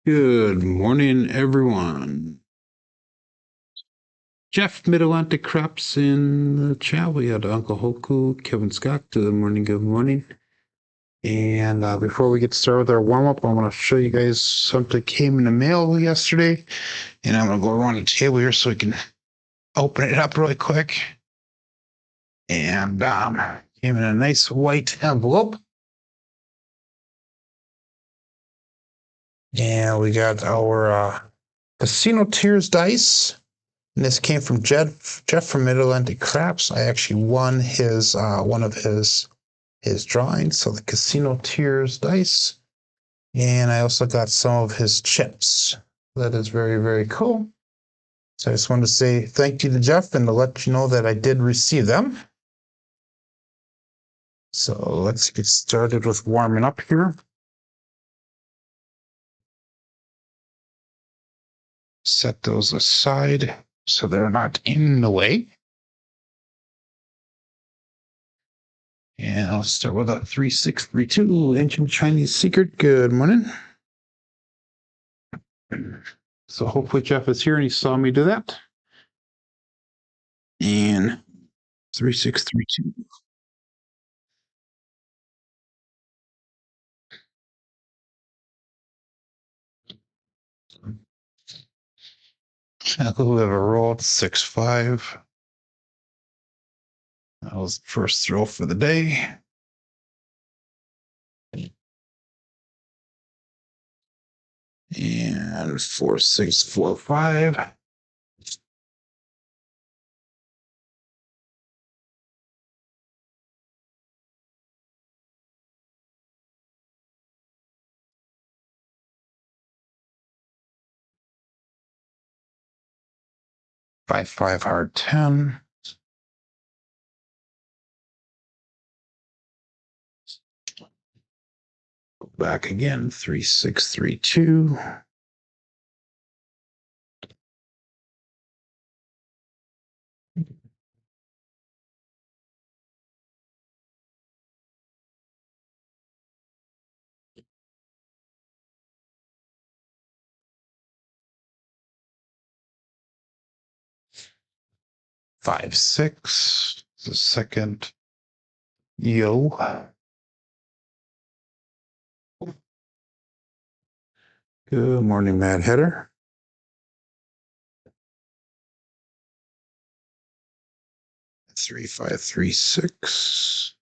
Good morning, everyone. Jeff, Mid-Atlantic Craps in the chat. We had Uncle Hoku, Kevin Scott. Good morning, good morning. And before we get started with our warm-up, I want to show you guys something came in the mail yesterday. And I'm going to go around the table here so we can open it up really quick. And came in a nice white envelope. And we got our Casino Tiers dice. And this came from Jeff from Mid-Atlantic Craps. I actually won his one of his drawings, so the Casino Tiers dice. And I also got some of his chips. That is very, very cool. So I just wanted to say thank you to Jeff and to let you know that I did receive them. So let's get started with warming up here. Set those aside so they're not in the way. And I'll start with a 3632 ancient Chinese secret. Good morning. So hopefully Jeff is here and he saw me do that. And 3632. Whoever rolled 6-5. That was the first throw for the day. And 4-6-4-5. Five hard 10. Back again, 3632. Five, 6. The second yo. Good morning, Mad Header. 3536.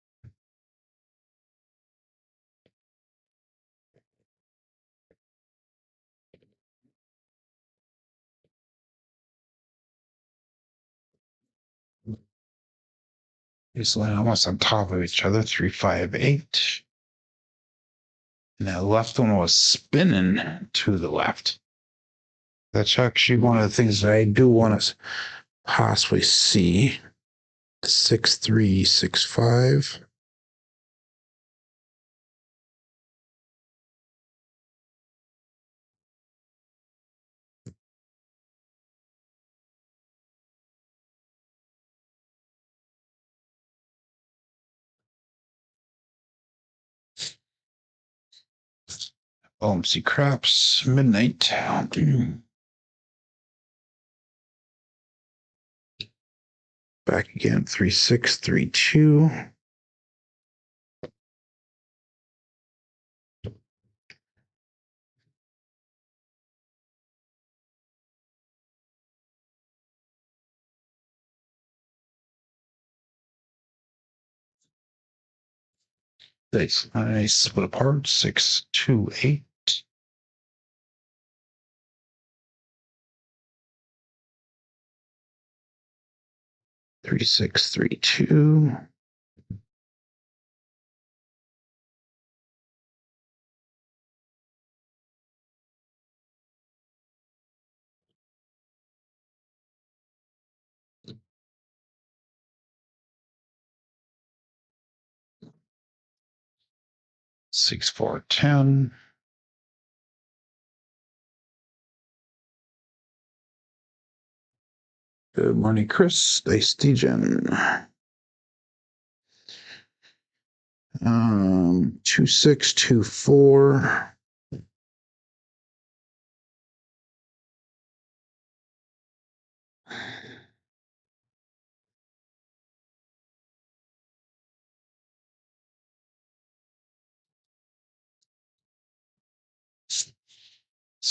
Just laying almost on top of each other. 358. And that left one was spinning to the left. That's actually one of the things that I do want to possibly see. 6365. OMC Craps, midnight. Back again, 3632. Nice split apart, 628. 3632. Six, 4, 10. Good morning, Chris. Dice Degen. 2624.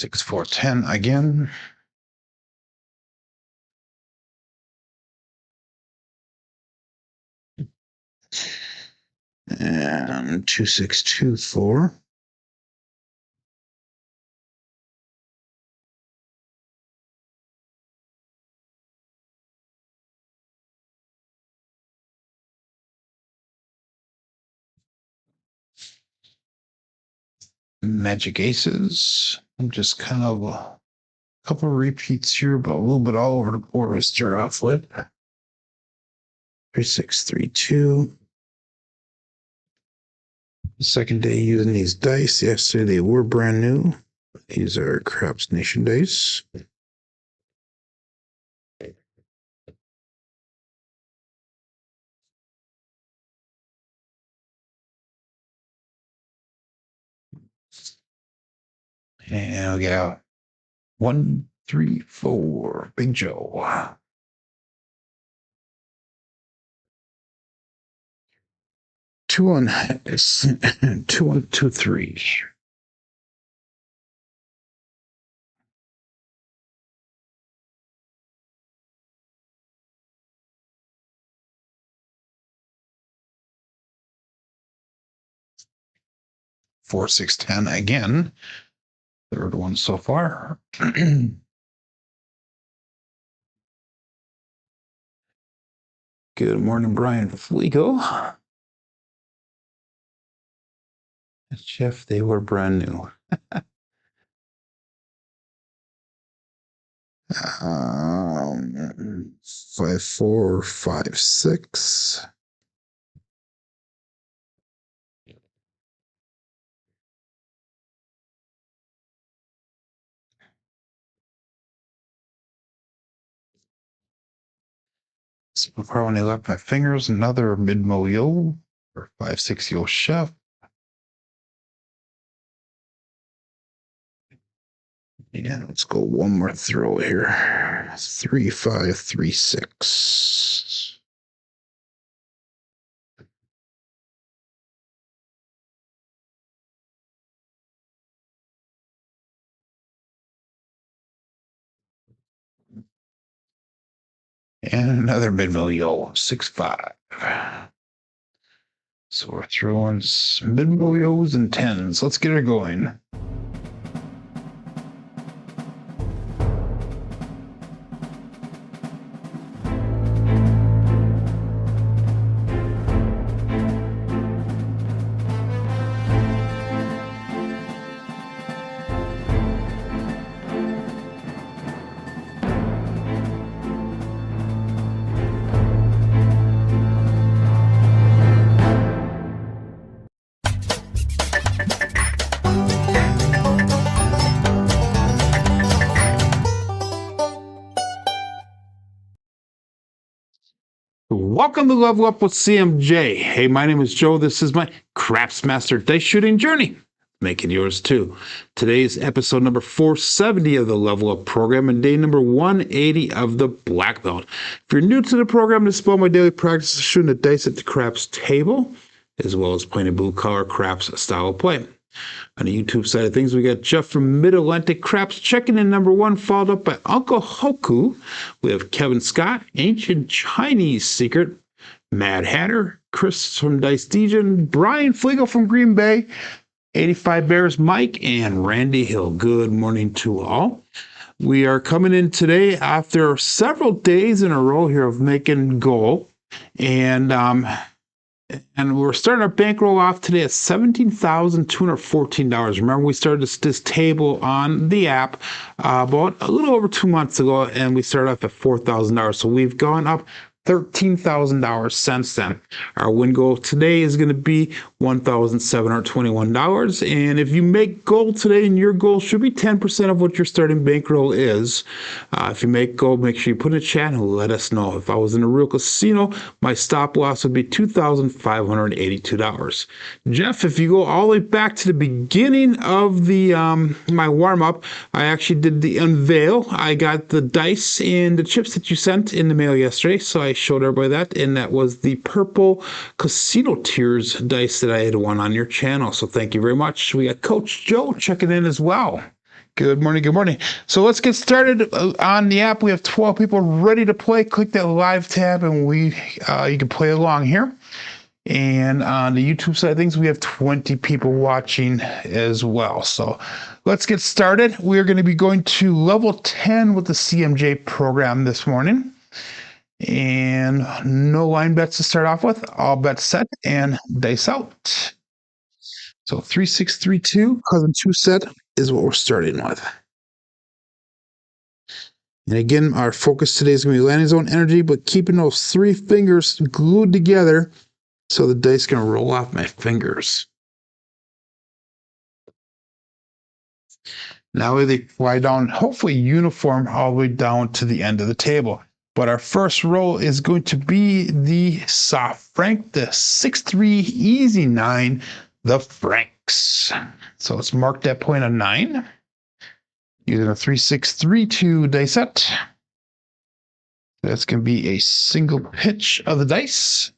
6, 4, 10 again. And 2, 6, 2, 4. Magic aces. I'm just kind of a couple of repeats here, but a little bit all over the board to start off with. 3, 6, 3, 2. Second day using these dice. Yesterday they were brand new. These are Craps Nation dice. And we got 1, 3, 4. Big Joe. 2 on 2 on 2, 3. Four, 6, 10 again. Third one so far. Good morning, Brian Flico. Jeff, they were brand new. 5, 4, 5, 6. So far, when I left my fingers, another mid-mo yo or 5, 6 yo chef. Yeah, let's go one more throw here. 3, 5, 3, 6. And another mid-mo yo, 6, 5. So we're throwing mid-mo yos and 10s. Let's get her going. Welcome to Level Up with CMJ. Hey, my name is Joe. This is my Craps Master Dice Shooting Journey. Make it yours too. Today's episode number 470 of the Level Up program and day number 180 of the Black Belt. If you're new to the program, this is about my daily practice of shooting the dice at the craps table, as well as playing a blue-collar craps style of play. On the YouTube side of things, we got Jeff from Mid-Atlantic Craps checking in number 1, followed up by Uncle Hoku. We have Kevin Scott, Ancient Chinese Secret, Mad Hatter, Chris from Dice Dejan, Brian Fliegel from Green Bay, 85 Bears Mike, and Randy Hill. Good morning to all. We are coming in today after several days in a row here of making goal, and we're starting our bankroll off today at $17,214. Remember, we started this table on the app about a little over 2 months ago, and we started off at $4,000. So we've gone up $13,000 since then. Our win goal today is going to be $1,721. And if you make goal today, and your goal should be 10% of what your starting bankroll is. If you make goal, make sure you put in a chat and let us know. If I was in a real casino, my stop loss would be $2,582. Jeff, if you go all the way back to the beginning of the my warm-up, I actually did the unveil. I got the dice and the chips that you sent in the mail yesterday, so I showed everybody that, and that was the purple Casino Tiers dice that I had won on your channel. So thank you very much. We got Coach Joe checking in as well. Good morning. Good morning. So let's get started on the app. We have 12 people ready to play. Click that live tab and you can play along here. And on the YouTube side of things, we have 20 people watching as well. So let's get started. We're going to be going to level 10 with the CMJ program this morning. And no line bets to start off with. All bets set and dice out. So 3632, cousin 2 set is what we're starting with. And again, our focus today is going to be landing zone energy, but keeping those three fingers glued together so the dice can roll off my fingers. Now they fly down, hopefully uniform all the way down to the end of the table. But our first roll is going to be the soft franc, the 6-3 easy 9, the francs. So let's mark that point on 9. Using a 3632 dice set. That's going to be a single pitch of the dice.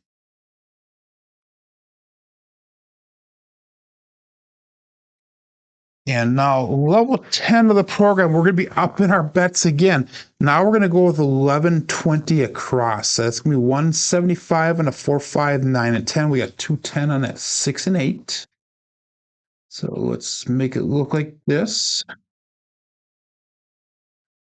And now level 10 of the program, we're going to be upping our bets again. Now we're going to go with 1120 across. So that's going to be 175 and a 4, 5, 9, and 10. We got 210 on that 6 and 8. So let's make it look like this.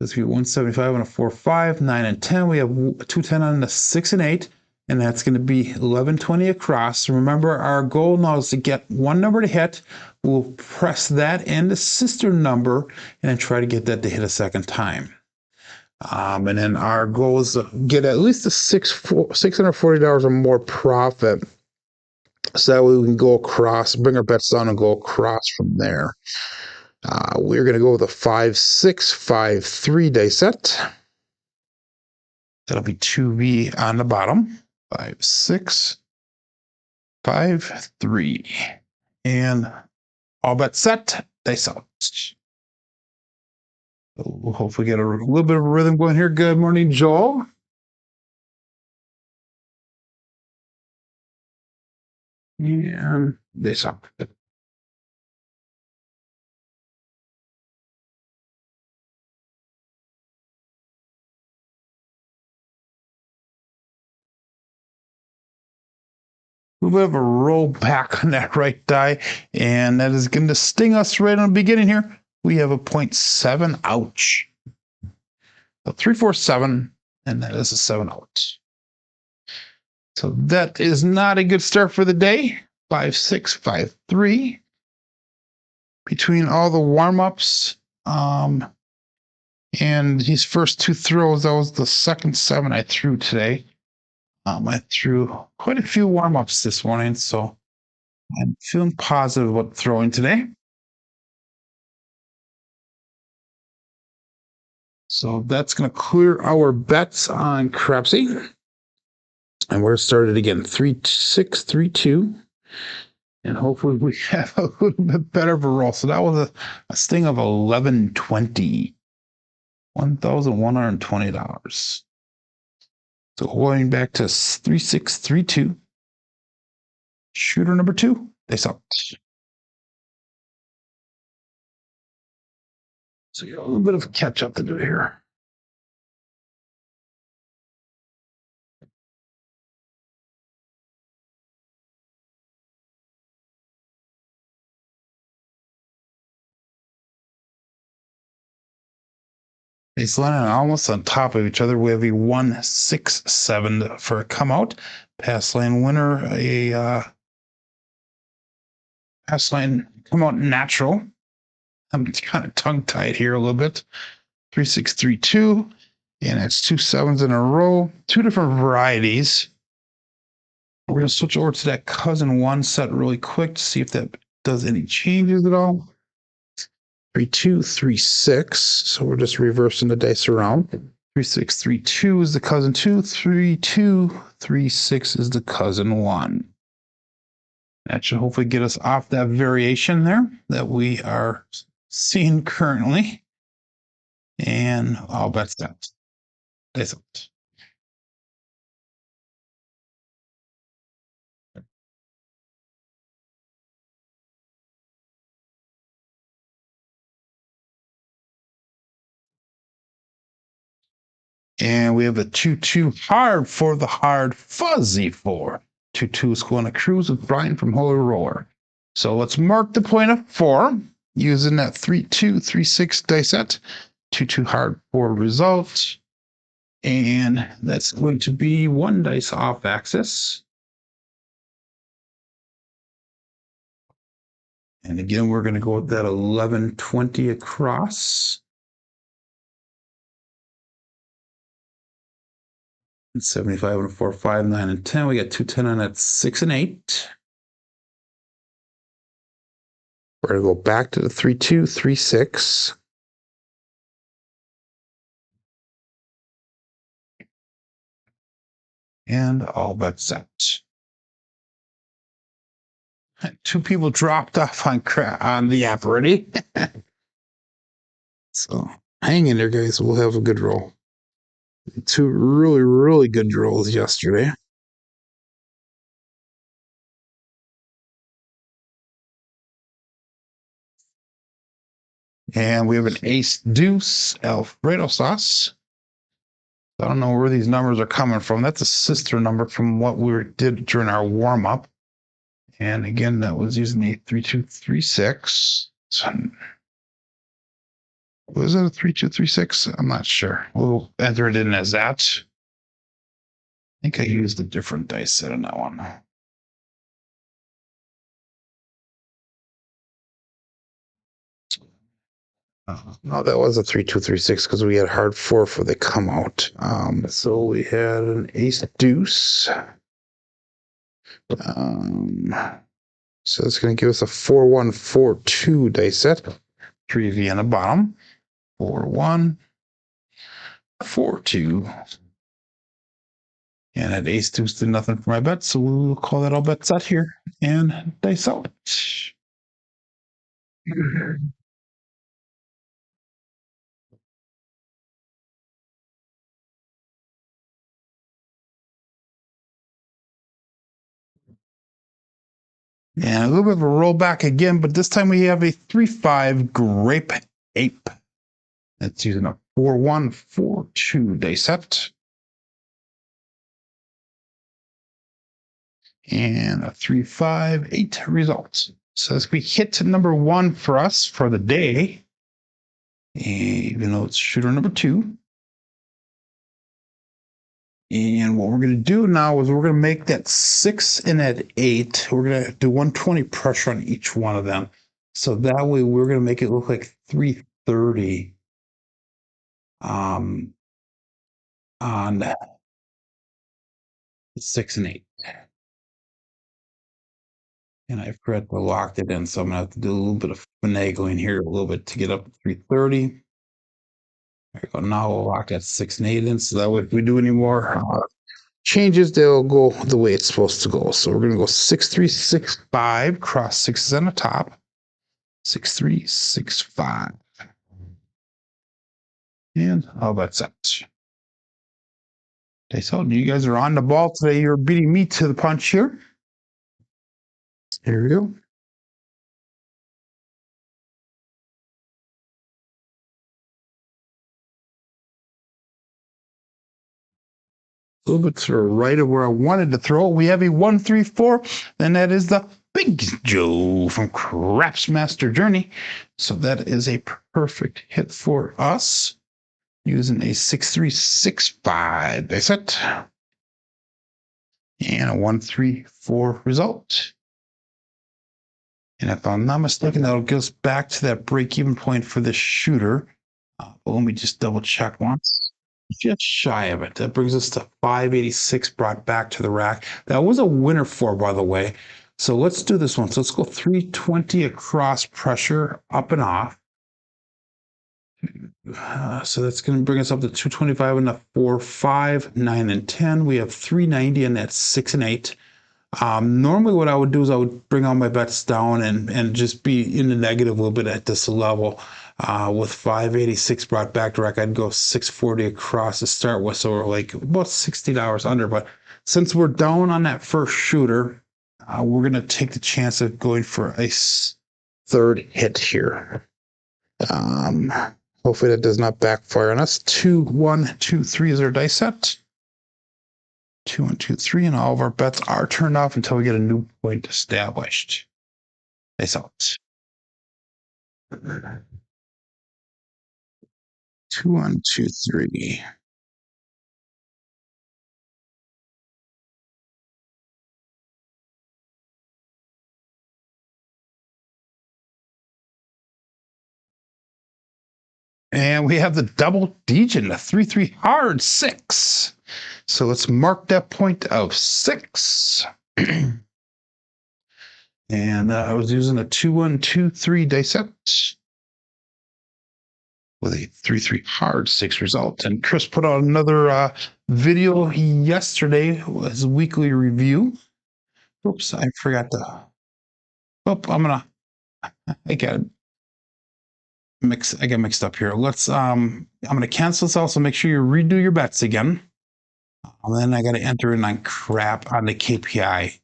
That's going to be 175 on a 4, 5, 9, and 10. We have 210 on the 6 and 8. And that's going to be 1120 across. Remember, our goal now is to get one number to hit. We'll press that and the sister number and then try to get that to hit a second time. And then our goal is to get at least a $640 or more profit. So that way we can go across, bring our bets down and go across from there. We're going to go with a 5-6-5-3 dice set. That'll be 2V on the bottom. 5, 6, 5, 3. And all bets set, dice out. So we'll hopefully get a little bit of a rhythm going here. Good morning, Joel. And dice out. A little bit of a roll back on that right die, and that is going to sting us right on the beginning here. We have a 0.7. Ouch. So 3, 4, 7, and that is a 7 out. So that is not a good start for the day. 5, 6, 5, 3. Between all the warm-ups and his first two throws, that was the second 7 I threw today. I threw quite a few warm-ups this morning, so I'm feeling positive about throwing today. So that's going to clear our bets on Crapsee. And we're started again, 3-6-3-2. And hopefully we have a little bit better of a roll. So that was a sting of 1120. $1,120. So going back to 3-6-3-2. Shooter number 2, dice out. So you got a little bit of catch up to do here. It's landing almost on top of each other. We have a 1-6-7 for a come out. Pass lane winner, a pass lane come out natural. I'm kind of tongue tied here a little bit. 3-6-3-2, and it's 2 7s in a row. 2 different varieties. We're going to switch over to that cousin 1 set really quick to see if that does any changes at all. 3-2, 3-6. So we're just reversing the dice around. 3-6-3-2 is the cousin 2. 3-2, 3-6 is the cousin 1. That should hopefully get us off that variation there that we are seeing currently. And all bets out. Dice out. And we have a 2-2 hard for the hard fuzzy 4. 2-2 is going to cruise with Brian from Holy Roller. So let's mark the point of 4 using that 3-2, 3-6 dice set. 2-2 hard 4 result. And that's going to be 1 dice off axis. And again, we're going to go with that 11-20 across. 75 and 4, 5, 9, and 10. We got 210 on that 6 and 8. We're going to go back to the 3-2, 3-6. And all bets set. 2 people dropped off on the app already. So hang in there, guys. We'll have a good roll. 2 really, really good rolls yesterday. And we have an ace deuce Alfredo sauce. I don't know where these numbers are coming from. That's a sister number from what we did during our warm up. And again, that was using the 3-2, 3-6. So, was it a 3-2, 3-6? I'm not sure. We'll enter it in as that. I think I used a different dice set on that one. No, that was a 3-2, 3-6 because we had hard 4 for the come out. So we had an ace deuce. So it's going to give us a 4-1, 4-2 dice set. 3V on the bottom. 4-1, 4-2. And that ace deuce did nothing for my bet, so we'll call that all bets set here and dice out. And a little bit of a rollback again, but this time we have a 3-5 grape ape. That's using a 4-1, 4-2 dice set. And a 3-5, 8 results. So as we hit to number 1 for us for the day, even though it's shooter number 2. And what we're going to do now is we're going to make that 6 and that 8. We're going to do 120 pressure on each one of them. So that way we're going to make it look like 330 on the 6 and 8. And I forgot to lock it in, so I'm going to have to do a little bit of finagling here a little bit to get up to 330. There we go. Now we'll lock that 6 and 8 in, so that way if we do any more changes, they'll go the way it's supposed to go. So we're going to go 6-3, 6-5, cross 6s on the top. 6-3, 6-5. And all that's set. Okay, so you guys are on the ball today. You're beating me to the punch here. Here we go. A little bit to the right of where I wanted to throw. We have a 1-3-4, and that is the Big Joe from Craps Master Journey. So that is a perfect hit for us. Using a 6-3, 6-5 dice set. And a 1-3-4 result. And if I'm not mistaken, that'll get us back to that break-even point for this shooter. But let me just double check once. Just shy of it. That brings us to 586 brought back to the rack. That was a winner for, by the way. So let's do this one. So let's go 320 across pressure, up and off. So that's going to bring us up to 225 and a 4, 5, 9, and 10. We have 390 and that's 6 and 8. Normally what I would do is I would bring all my bets down and just be in the negative a little bit at this level. With 586 brought back to rack, I'd go 640 across to start with, so we're like about $60 under. But since we're down on that first shooter, we're going to take the chance of going for a third hit here. Hopefully that does not backfire on us. 2, 1, 2, 3 is our dice set. 2, 1, 2, 3, and all of our bets are turned off until we get a new point established. Dice out. 2, 1, 2, 3. And we have the double digit, a 3-3 hard 6. So let's mark that point of 6. And I was using a 2, 1, 2, 3 dice set with a 3-3 hard 6 result. And Chris put out another video yesterday, his weekly review. Oops, I forgot to. Oh, I got mixed up here. I'm gonna cancel this also. Make sure you redo your bets again. And then I got to enter in on the KPI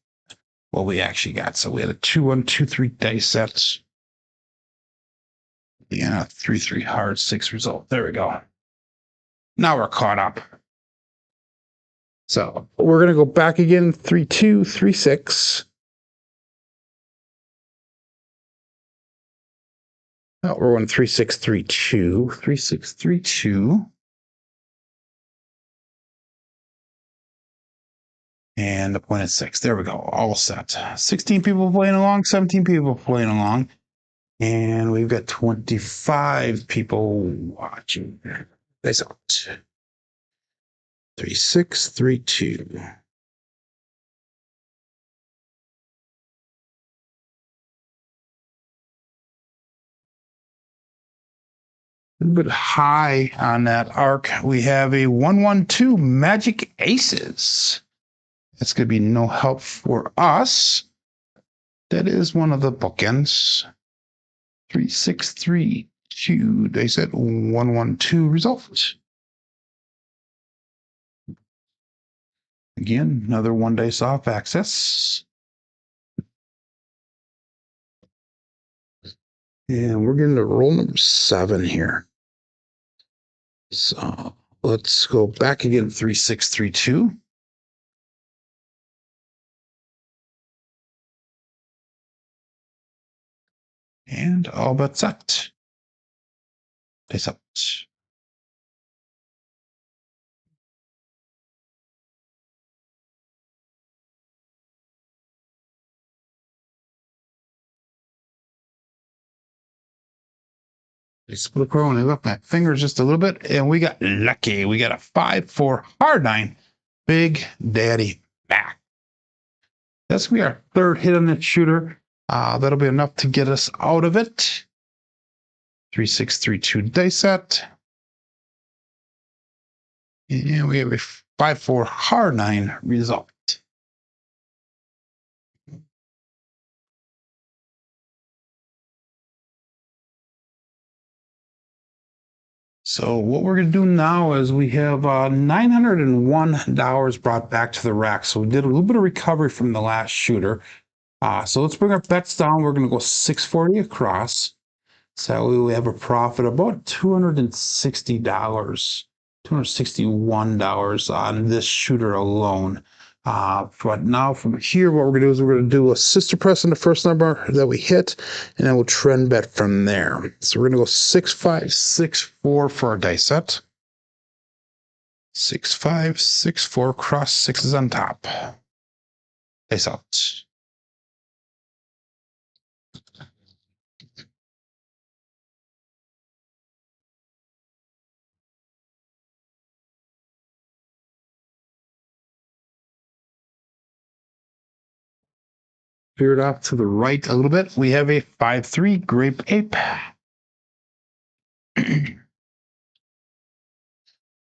what we actually got. So we had a 2, 1, 2, 3 dice sets. Yeah, 3-3 hard 6 result. There we go. Now we're caught up. So we're gonna go back again. 3, 2, 3, 6. Oh, we're on 3, 6, 3, 2. 3, 6, 3, 2. And the point is 6. There we go. All set. 16 people playing along, 17 people playing along. And we've got 25 people watching. Nice out. 3, 6, 3, 2. A little bit high on that arc. We have a 1, 1, 2 magic aces. That's going to be no help for us. That is one of the bookends. 3, 6, 3, 2. They said 1, 1, 2 result. Again, another 1 dice off access. And we're getting to roll number 7 here. So let's go back again. 3, 6, 3, 2. And all but set. Dice up. I split a crow and I left my fingers just a little bit, and we got lucky. We got a 5-4 hard 9. Big Daddy back. That's gonna be our third hit on that shooter. That'll be enough to get us out of it. 3, 6, 3, 2 dice set. And we have a 5-4 hard 9 result. So what we're going to do now is we have $901 brought back to the rack. So we did a little bit of recovery from the last shooter. So let's bring our bets down. We're going to go 640 across. So we have a profit of about $260, $261 on this shooter alone. But now from here, what we're going to do is we're going to do a sister press on the first number that we hit, and then we'll trend bet from there. So we're going to go 6, 5, 6, 4 for our dice set. 6, 5, 6, 4, cross 6s on top. Dice out. Veered off to the right a little bit. We have a 5-3 grape ape.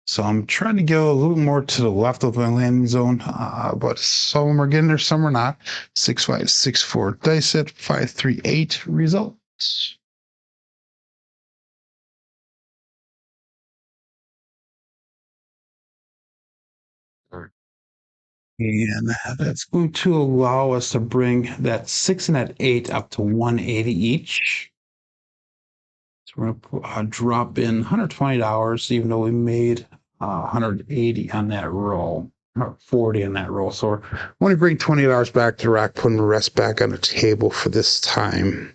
So I'm trying to go a little more to the left of my landing zone, but some of them are getting there, some are not. 6, 5, 6, 4 dice set, 5, 3, 8 results. And that's going to allow us to bring that 6 and that 8 up to 180 each. So we're gonna drop in $120, even though we made 180 on that roll, or 40 on that roll. So we're going to bring $20 back to the rack, putting the rest back on the table for this time.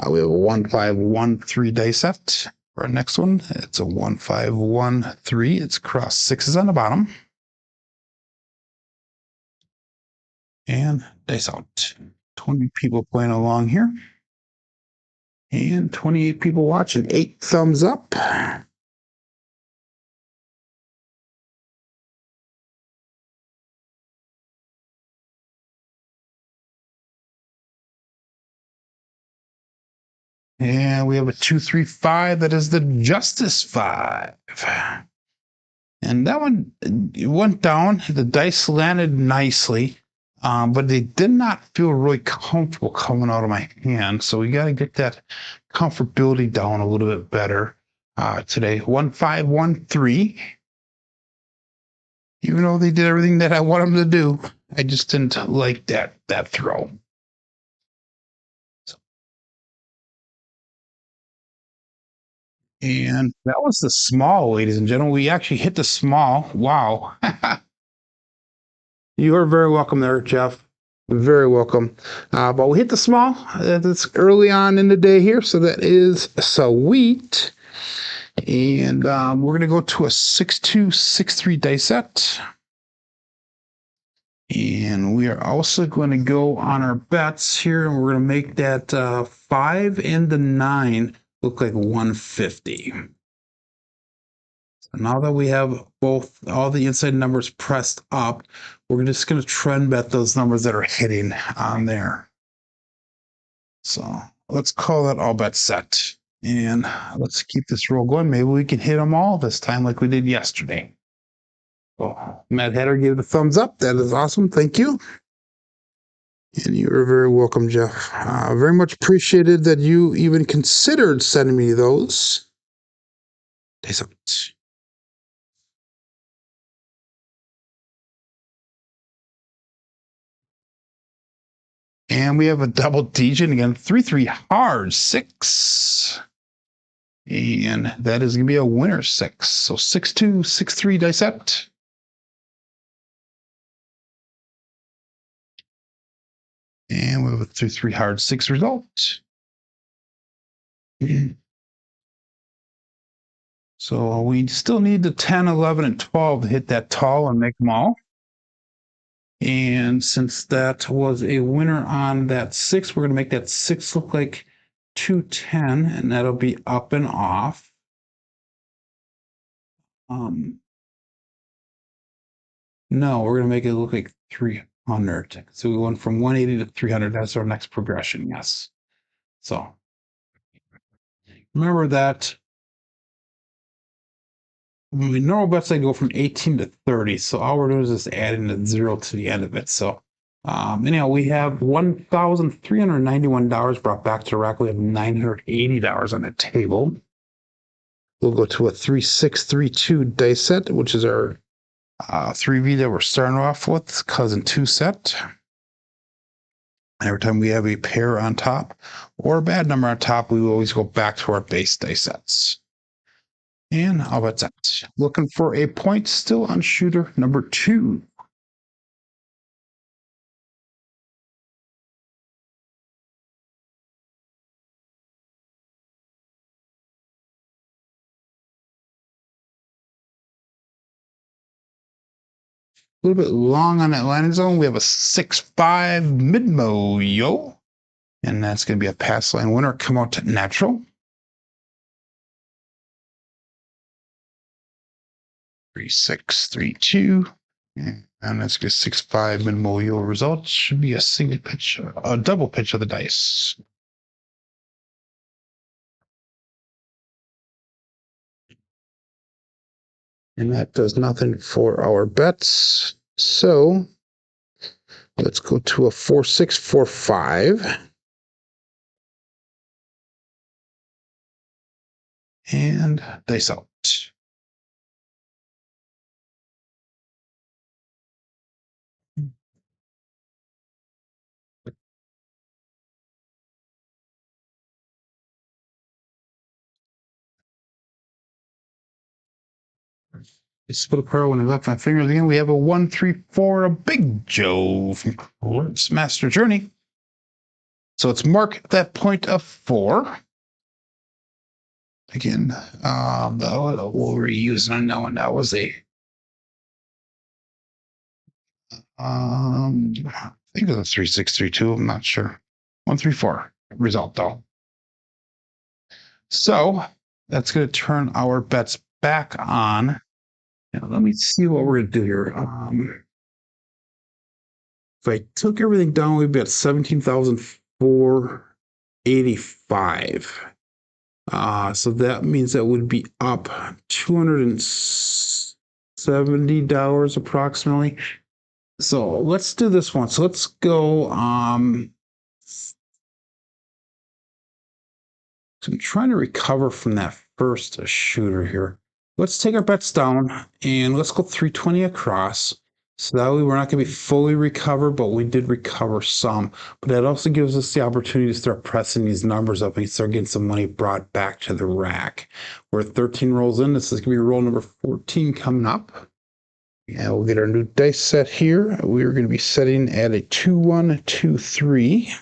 We have a 1513 dice set. For our next one, it's a 1513. It's cross sixes on the bottom. And dice out. 20 people playing along here. And 28 people watching. 8 thumbs up. And we have a 235. That is the Justice 5. And that one went down. The dice landed nicely, but they did not feel really comfortable coming out of my hand. So we got to get that comfortability down a little bit better today. 1513. Even though they did everything that I want them to do, I just didn't like that throw. And that was the small, ladies and gentlemen. We actually hit the small. Wow. You are very welcome there, Jeff. Very welcome. But we hit the small. It's early on in the day here, so that is sweet. And we're going to go to a 6263 dice set. And we are also going to go on our bets here, and we're going to make that 5 and the 9 look like 150. So now that we have all the inside numbers pressed up, we're just going to trend bet those numbers that are hitting on there. So let's call that all bets set. And let's keep this roll going. Maybe we can hit them all this time like we did yesterday. So Matt Hatter gave the thumbs up. That is awesome. Thank you. And you are very welcome, Jeff. Very much appreciated that you even considered sending me those. And we have a double digit again, 3-3 hard 6. And that is going to be a winner 6. So 6-2, 6-3 dice set. And we have a 3-3 hard 6 result. So we still need the 10, 11, and 12 to hit that tall and make them all. And since that was a winner on that 6, we're going to make that 6 look like 210, and that'll be up and off. No, we're going to make it look like 300. So we went from 180 to 300. That's our next progression. Yes. So remember that normal bets, I go from 18 to 30. So all we're doing is just adding a 0 to the end of it. So anyhow, we have $1,391 brought back to the rack. We have $980 on the table. We'll go to a 3632 dice set, which is our 3V that we're starting off with, cousin 2 set. Every time we have a pair on top or a bad number on top, we will always go back to our base dice sets. And I'll bet that. Looking for a point still on shooter number 2. A little bit long on that landing zone. We have a 6-5 mid-mo, yo. And that's going to be a pass line winner. Come out to natural. 3-6-3-2. And that's going to 6-5 mid-mo, yo. Result should be a single pitch, a double pitch of the dice. And that does nothing for our bets. So let's go to a 4-6-4-5. And dice out. Split apart when I left my fingers again. We have a 1-3-4, a Big Joe from Crapsee Master Journey. So let's mark that point of 4. Again, what were we using on that one? That was a I think it was a 3632. I'm not sure. 1-3-4 result though. So that's going to turn our bets back on. Now, let me see what we're going to do here. If I took everything down, we'd be at 17,485. So that means that would be up $270 approximately. So let's do this one. So let's go. So I'm trying to recover from that first shooter here. Let's take our bets down and let's go 320 across. So that way we're not going to be fully recovered, but we did recover some. But that also gives us the opportunity to start pressing these numbers up and start getting some money brought back to the rack. We're 13 rolls in. This is going to be roll number 14 coming up. Yeah, we'll get our new dice set here. We're going to be setting at a 2-1-2-3.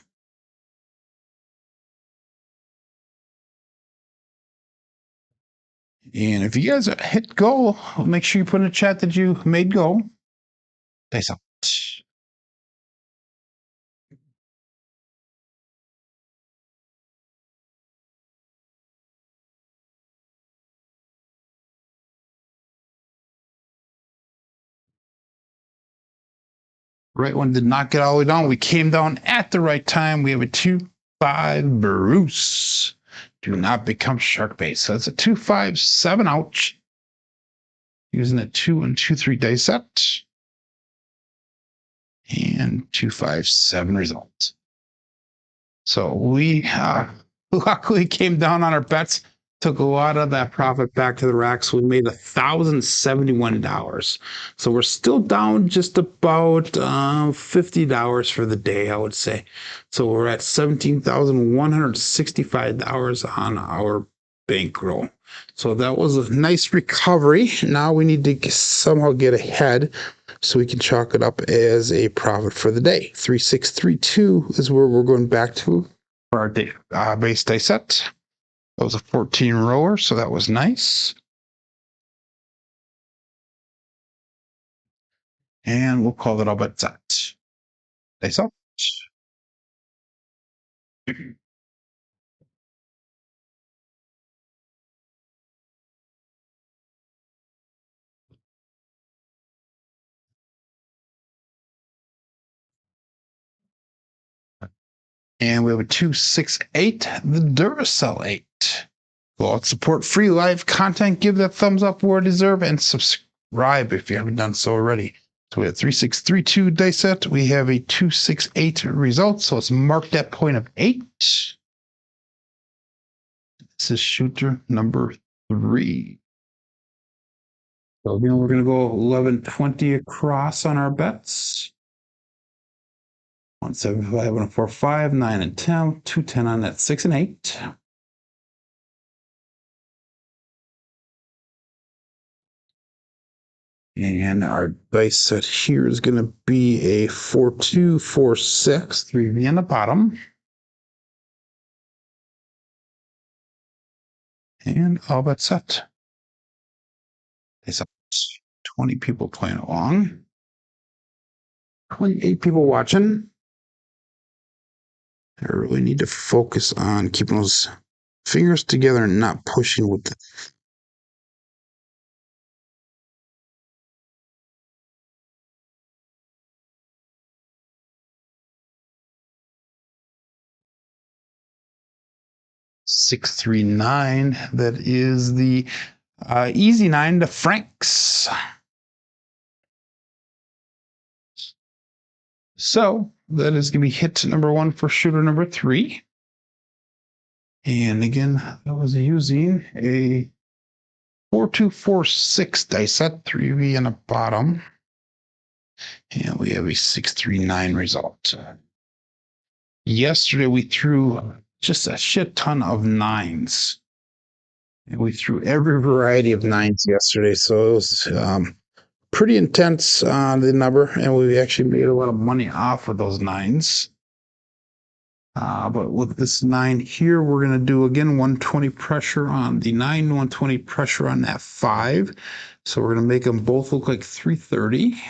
And if you guys hit go, make sure you put in the chat that you made go. Dice up. Right one did not get all the way down. We came down at the right time. We have a 2-5 Bruce. Do not become shark bait. So that's a 2-5-7. Ouch. Using a 2-1-2-3 dice set. And 2-5-7 result. So we luckily came down on our bets. Took a lot of that profit back to the rack, so we made $1,071. So we're still down just about $50 for the day, I would say. So we're at $17,165 on our bankroll. So that was a nice recovery. Now we need to somehow get ahead so we can chalk it up as a profit for the day. 3632 is where we're going back to for our day, base day set. That was a 14 rower, so that was nice. And we'll call it all but set. Dice up. And we have a 268, the Duracell 8. Well, support free live content. Give that thumbs up where it deserves and subscribe if you haven't done so already. So we have 3632 dice set. We have a 268 result. So let's mark that point of 8. This is shooter number 3. So again, we're going to go 1120 across on our bets. 175, 145, 9 and 10, 210 on that 6 and 8. And our dice set here is going to be a 4-2, 4-6, 3V on the bottom. And all but set. It's up 20 people playing along. 28 people watching. I really need to focus on keeping those fingers together and not pushing with the 639. That is the easy 9 to Franks. So that is going to be hit number 1 for shooter number 3. And again, that was using a 4-2-4-6 dice set, 3V on the bottom. And we have a 639 result. Yesterday we threw just a shit ton of 9s. And we threw every variety of nines yesterday, so it was pretty intense on the number, and we actually made a lot of money off of those nines. But with this nine here, we're going to do again 120 pressure on the nine, 120 pressure on that five. So we're going to make them both look like 330.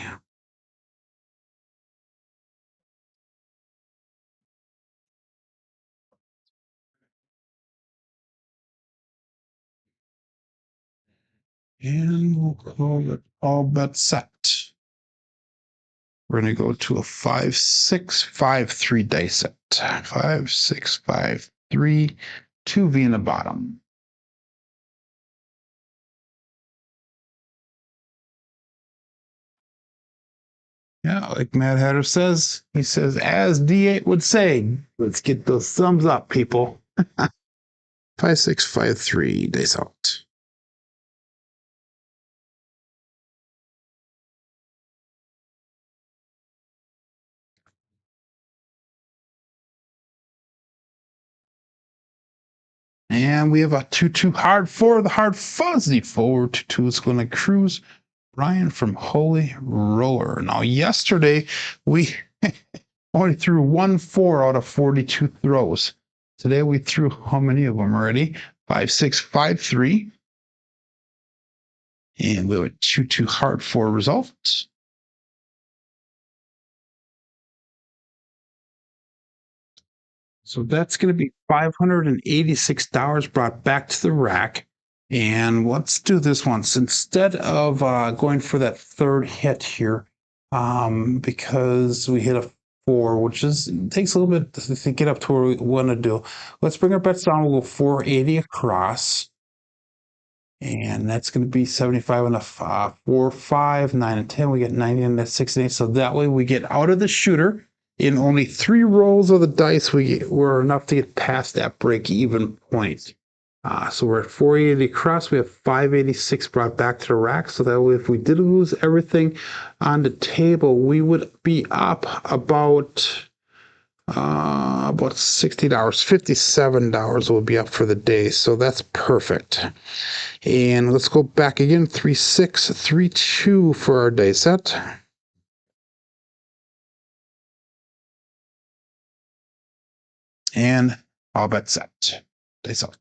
And we'll call it all bet set. We're going to go to a 5, 6, 5, 3 dice set. 5, 6, 5, 3, 2V in the bottom. Yeah, like Mad Hatter says, he says, as D8 would say, let's get those thumbs up, people. 5, 6, 5, 3 dice out. And we have a 2-2 hard four, the hard fuzzy forward. 2-2 is going to cruise. Ryan from Holy Roller. Now, yesterday we only threw 1-4 out of 42 throws. Today we threw how many of them already? 5, 6, 5, 3. And we have a 2-2 hard four result. So that's going to be $586 brought back to the rack. And let's do this one. So instead of going for that third hit here, because we hit a 4, which is takes a little bit to get up to where we want to do. Let's bring our bets down. We'll go 480 across. And that's going to be 75 on a 4, 5, 9, and 10. We get 90 on that 6 and 8. So that way we get out of the shooter. In only 3 rolls of the dice, were enough to get past that break-even point. So we're at 480 across. We have 586 brought back to the rack. So that way, if we did lose everything on the table, we would be up about $60. $57 will be up for the day. So that's perfect. And let's go back again. 3, 6, 3, 2 for our day set. And all bet set. Dice out.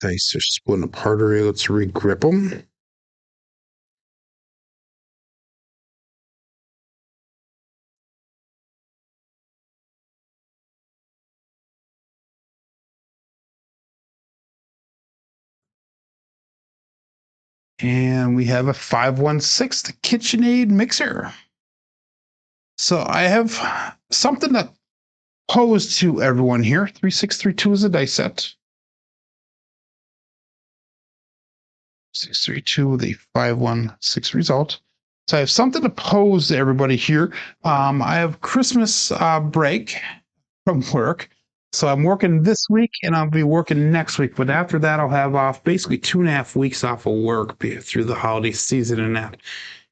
Dice are splitting apart already. Let's regrip them. And we have a 516 KitchenAid mixer. So I have something to pose to everyone here. 3632 is a dice set. 632 with a 516 result. So I have something to pose to everybody here. I have Christmas break from work. So I'm working this week and I'll be working next week. But after that, I'll have off basically 2.5 weeks off of work through the holiday season and that.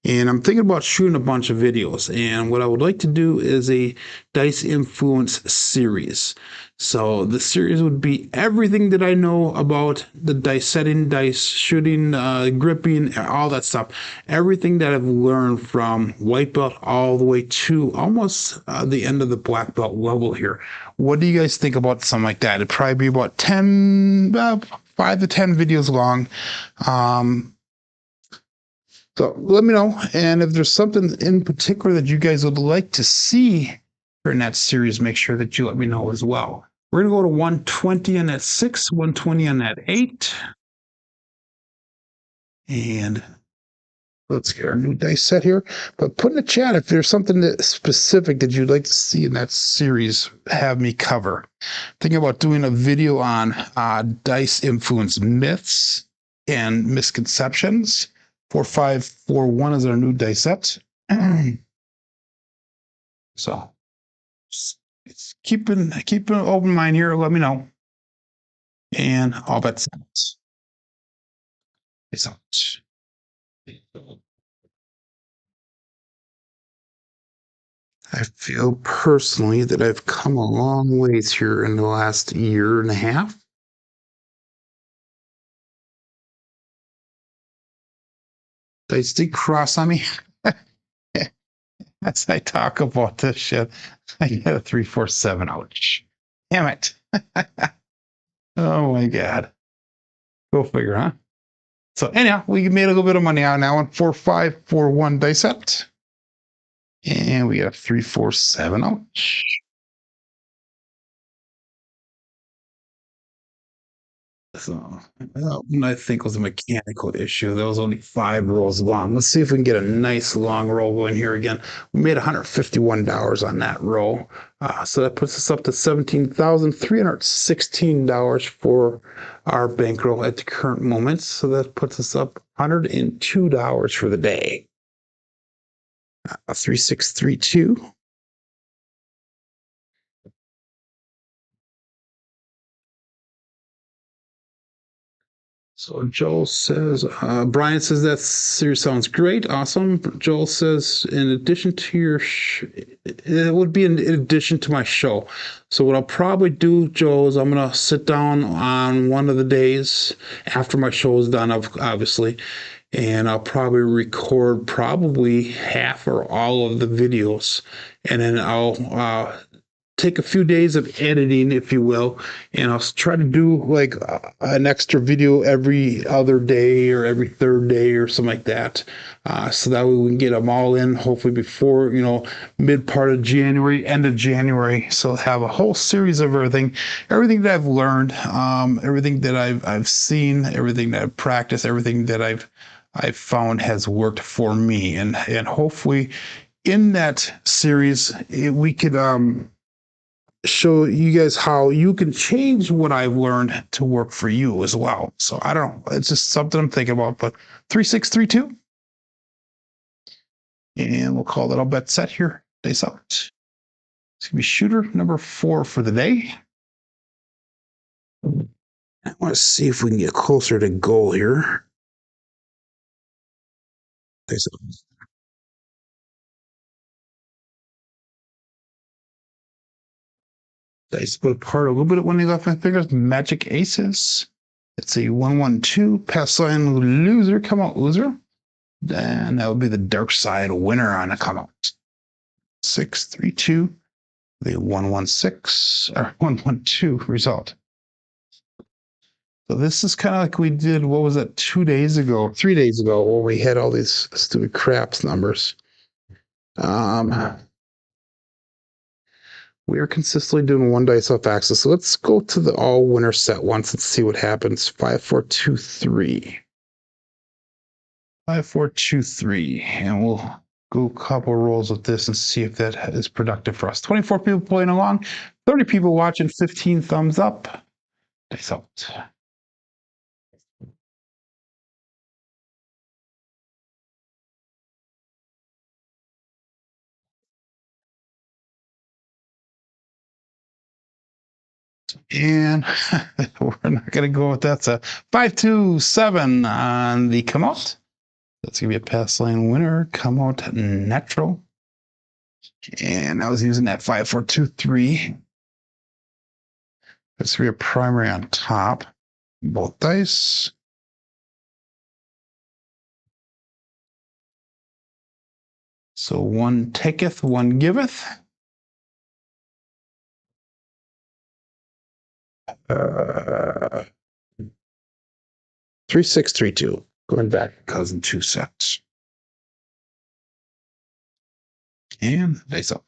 And I'm thinking about shooting a bunch of videos. And what I would like to do is a Dice Influence series. So the series would be everything that I know about the dice setting, dice shooting, gripping, all that stuff. Everything that I've learned from white belt all the way to almost the end of the black belt level here. What do you guys think about something like that? It'd probably be about 5 to 10 videos long. So let me know. And if there's something in particular that you guys would like to see in that series, make sure that you let me know as well. We're going to go to 120 on that 6, 120 on that 8. And let's get our new dice set here. But put in the chat if there's something specific that you'd like to see in that series, have me cover. Thinking about doing a video on dice influence myths and misconceptions. 4541 is our new dice set. So it's keep an open mind here. Let me know. And all bets out. It's out. I feel personally that I've come a long ways here in the last year and a half. Dice did cross on me. As I talk about this shit, I get a 347. Ouch. Damn it. Oh my God. Go figure, huh? So anyhow, we made a little bit of money out now on 4541 dice set. And we got a 347. Ouch. So that one I think was a mechanical issue. That was only 5 rolls long. Let's see if we can get a nice long roll going here again. We made $151 on that roll. So that puts us up to $17,316 for our bankroll at the current moment. So that puts us up $102 for the day. 3632. So Joel says, Brian says that series sounds great, awesome. Joel says, in addition to your, it would be in addition to my show. So what I'll probably do, Joel, is I'm gonna sit down on one of the days after my show is done, obviously, and I'll probably record probably half or all of the videos, and then I'll take a few days of editing, if you will, and I'll try to do like an extra video every other day or every third day or something like that. So that way we can get them all in, hopefully before, mid part of January, end of January. So have a whole series of everything that I've learned, everything that I've seen, everything that I've practiced, everything that I've found has worked for me, and hopefully in that series we could show you guys how you can change what I've learned to work for you as well. So I don't know. It's just something I'm thinking about. But 3632. And we'll call that all bet set here. Dice out. It's gonna be shooter number 4 for the day. I want to see if we can get closer to goal here. Dice out. Dice put apart a little bit when they left my fingers. Magic aces. It's a 112. Pass line loser. Come out loser. Then that would be the dark side winner on a come out. 632. The 116 or 112 result. So this is kind of like we did, what was that, 2 days ago, 3 days ago, where we had all these stupid craps numbers. We are consistently doing one dice off axis. So let's go to the all winner set once and see what happens. 5423. 5423. And we'll go a couple rolls with this and see if that is productive for us. 24 people playing along, 30 people watching, 15 thumbs up. Dice out. And we're not going to go with that. So 527 on the come out. That's going to be a pass lane winner. Come out natural. And I was using that 5423. That's going to be a primary on top. Both dice. So one taketh, one giveth. 3632. Going back cousin 2 sets. And dice out.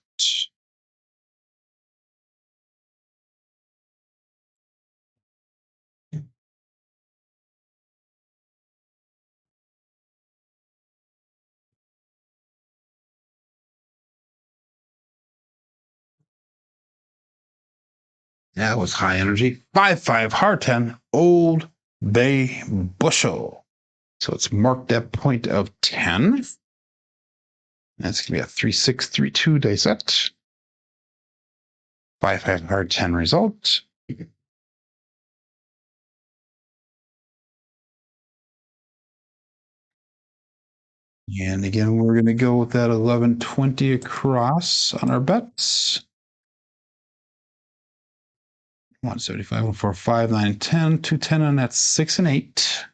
That was high energy. 5-5 hard 10 Old Bay bushel. So it's marked at point of 10. That's going to be a 3632 dice set. 5-5 hard 10 result. And again, we're going to go with that 1120 across on our bets. 175, 145, 9, 10, 210 on that 6 and 8.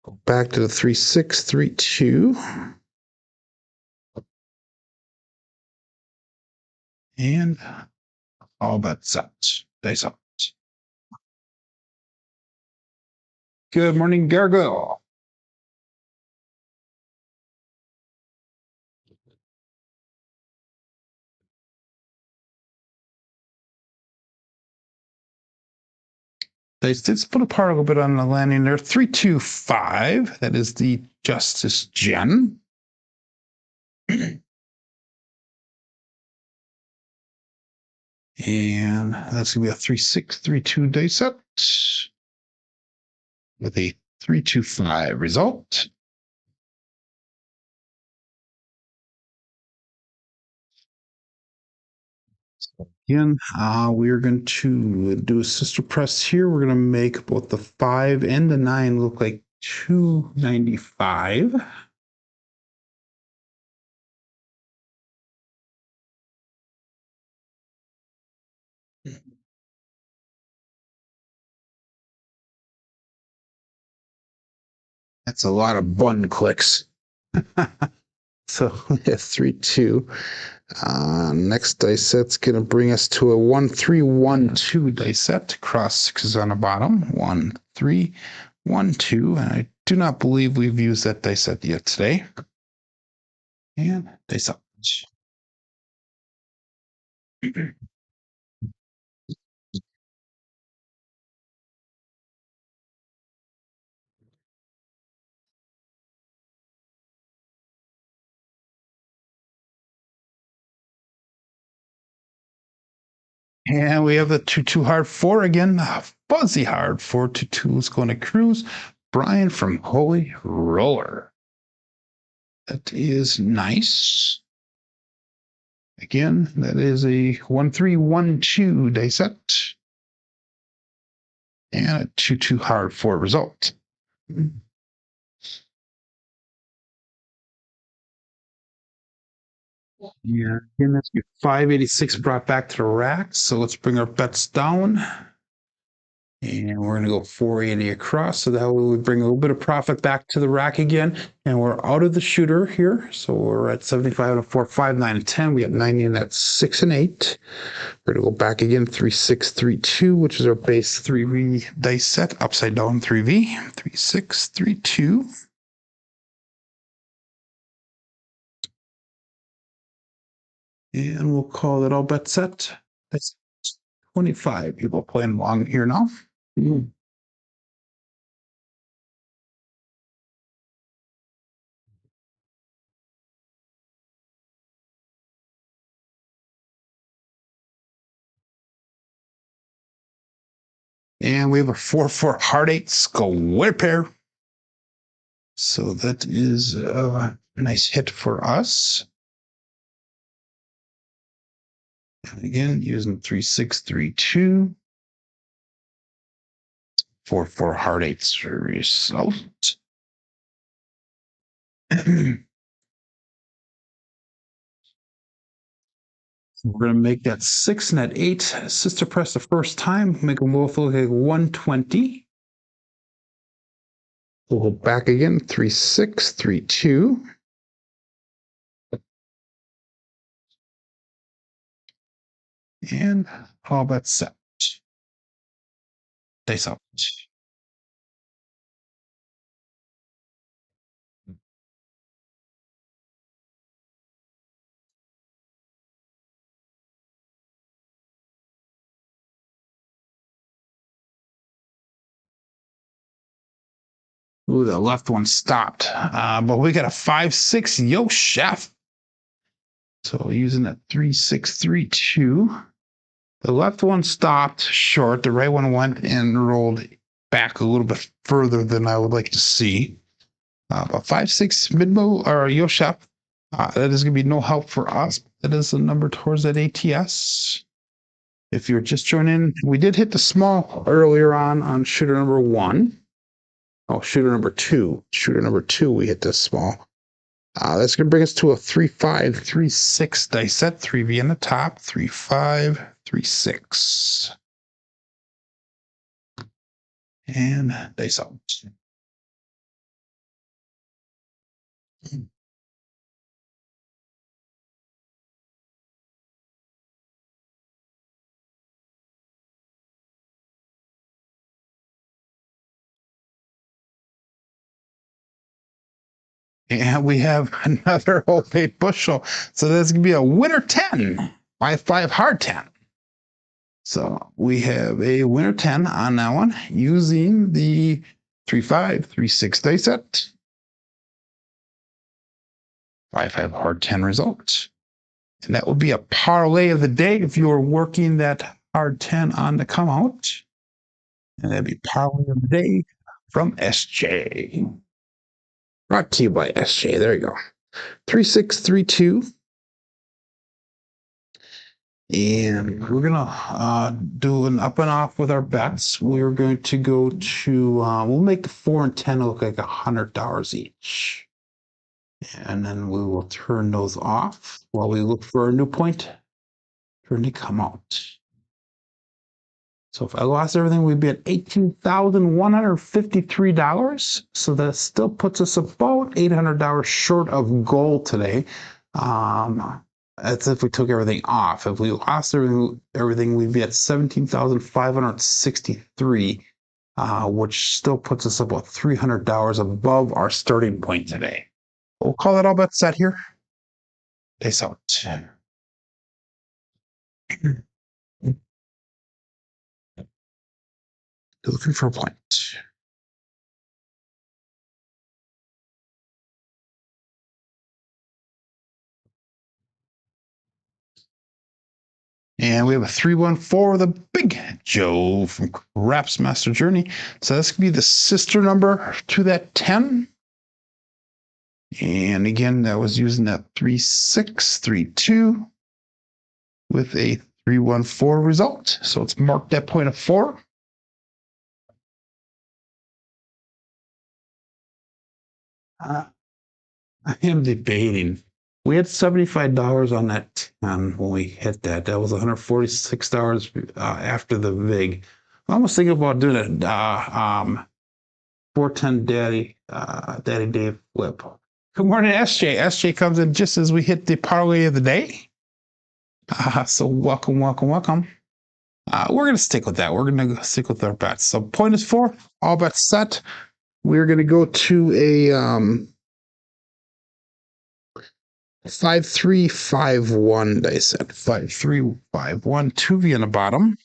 Go back to the 3632. And all bets set. Dice up. Good morning, Gargoil. Dice did split apart a little bit on the landing there. 325. That is the Justice Gen. And that's going to be a 3632 dice set with a 325 result. Again, we're going to do a sister press here. We're going to make both the 5 and the 9 look like 295. That's a lot of button clicks. So we have 3, 2. Next dice set's going to bring us to a 1, 3, 1, 2 dice set. Cross 6s on the bottom. 1, 3, 1, 2. And I do not believe we've used that dice set yet today. And dice up. And we have the 2-2 hard 4 again. Fuzzy hard 4 to 2 is going to cruise. Brian from Holy Roller. That is nice. Again, that is a 1, 3, 1, 2 dice set. And a 2-2 hard 4 result. Yeah, again, that's 586 brought back to the rack. So let's bring our bets down. And we're going to go 480 across. So that will bring a little bit of profit back to the rack again. And we're out of the shooter here. So we're at 75 and 4, 5, 9, and 10. We got 90 and that's 6 and 8. We're going to go back again, 3, 6, 3, 2, which is our base 3V dice set, upside down 3V, 3, 6, 3, 2. And we'll call it all bet set. That's 25 people playing along here now. And we have a 4-4 heart 8 square pair. So that is a nice hit for us. And again, using 3, 6, 3, 2. 4-4 heart 8's result. We're going to make that 6 and that 8 sister press the first time, make them both look like 120. We'll go back again, 3, 6, 3, 2. And all bets set. Dice up. Ooh, the left one stopped. But we got a 5-6 yo chef. So using that 3, 6, 3, 2. The left one stopped short. The right one went and rolled back a little bit further than I would like to see. But 5-6 midmo or yo chef. That is going to be no help for us. That is the number towards that ATS. If you're just joining, we did hit the small earlier on shooter number 1. Oh, shooter number two. Shooter number two, we hit this small. That's going to bring us to a 3-5, 3-6 dice set. 3V in the top, 3-5, 3-6. And dice out. And we have another whole paid bushel. So that's going to be a winner 10, 5-5 hard 10. So we have a winner 10 on that one using the 3-5, 3-6 dice set. 5-5 hard 10 result. And that would be a parlay of the day if you were working that hard 10 on the come out. And that'd be parlay of the day from SJ. Brought to you by SJ. There you go. 3-6-3-2. And we're gonna do an up and off with our bets. We're going to go to we'll make the 4 and 10 look like $100 each. And then we will turn those off while we look for a new point for to come out. So if I lost everything, we'd be at $18,153. So that still puts us about $800 short of goal today. That's if we took everything off. If we lost everything, we'd be at 17,563, which still puts us about $300 above our starting point today. We'll call it all bets set here. Peace out. Looking for a point. And we have a 314 with a big Joe from Crapsee Master Journey. So this could be the sister number to that 10. And again, that was using that 3632 with a 314 result. So let's mark that point of 4. I am debating. We had $75 on that 10 when we hit that. That was $146 after the VIG. I'm almost thinking about doing a 410 Daddy Dave flip. Good morning, SJ. SJ comes in just as we hit the parlay of the day. So welcome. We're going to stick with that. We're going to stick with our bets. So point is 4. All bets set. We're going to go to a 5-3-5-1 dice set. 5-3-5-1. 2V on the bottom.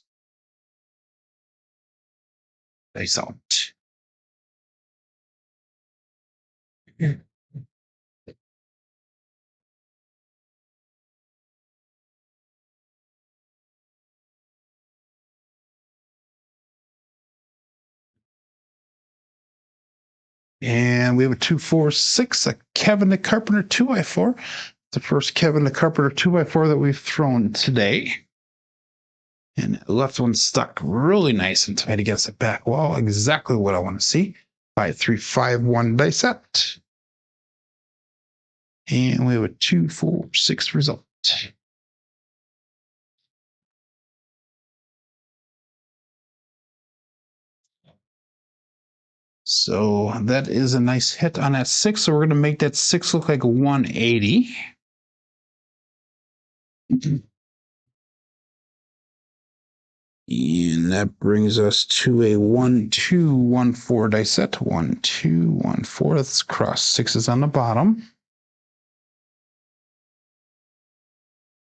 Dice out. And we have a 2-4-6, a Kevin the Carpenter 2x4. The first Kevin the Carpenter 2x4 that we've thrown today. And the left one stuck really nice and tight against the back wall. Exactly what I want to see. 5-3-5-1 dice set. And we have a 2-4-6 result. So that is a nice hit on that 6. So we're going to make that 6 look like a 180. And that brings us to a 1-2-1-4 dice set. 1-2-1-4. Let's cross 6s on the bottom.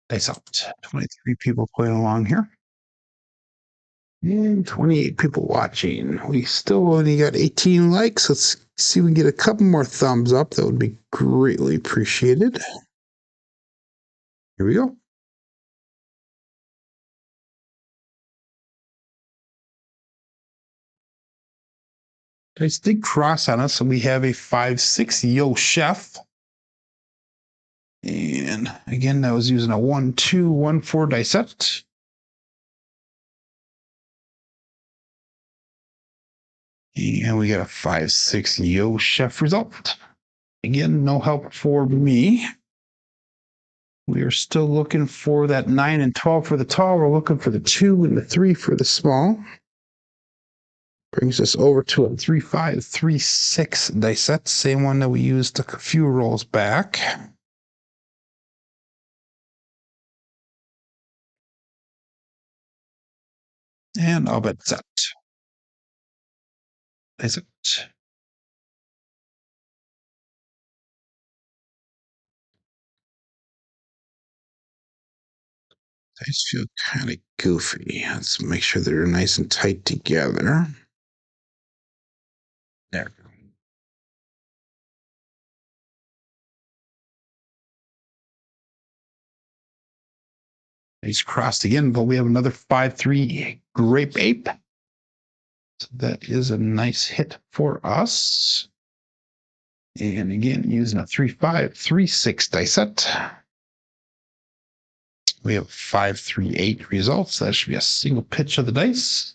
Dice out. 23 people playing along here. And 28 people watching. We still only got 18 likes. Let's see if we can get a couple more thumbs up. That would be greatly appreciated. Here we go. Dice did cross on us, so we have a 5-6 Yo Chef. And again, that was using a 1-2-1-4 dice set. And we got a 5-6 Yo Chef result. Again, no help for me. We are still looking for that 9 and 12 for the tall. We're looking for the 2 and the 3 for the small. Brings us over to a 3-5, 3-6 dice set. Same one that we used a few rolls back. And I'll bet set. Dice set. Dice feel kind of goofy. Let's make sure they're nice and tight together. There. He's crossed again, but we have another 5-3 Grape Ape. So that is a nice hit for us. And again, using a 3-5, 3-6 dice set. We have 5-3-8 results. That should be a single pitch of the dice.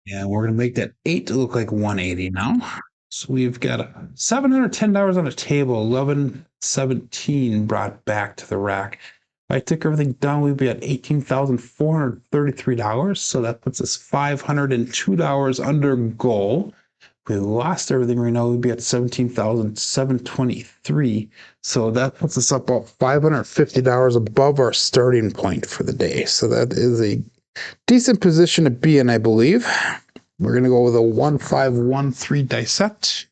And we're going to make that 8 to look like 180 now. So we've got $710 on the table, 1117 brought back to the rack. If I took everything down, we'd be at $18,433. So that puts us $502 under goal. If we lost everything right now, we'd be at $17,723. So that puts us up about $550 above our starting point for the day. So that is a decent position to be in, I believe. We're going to go with a 1-5-1-3 dice set.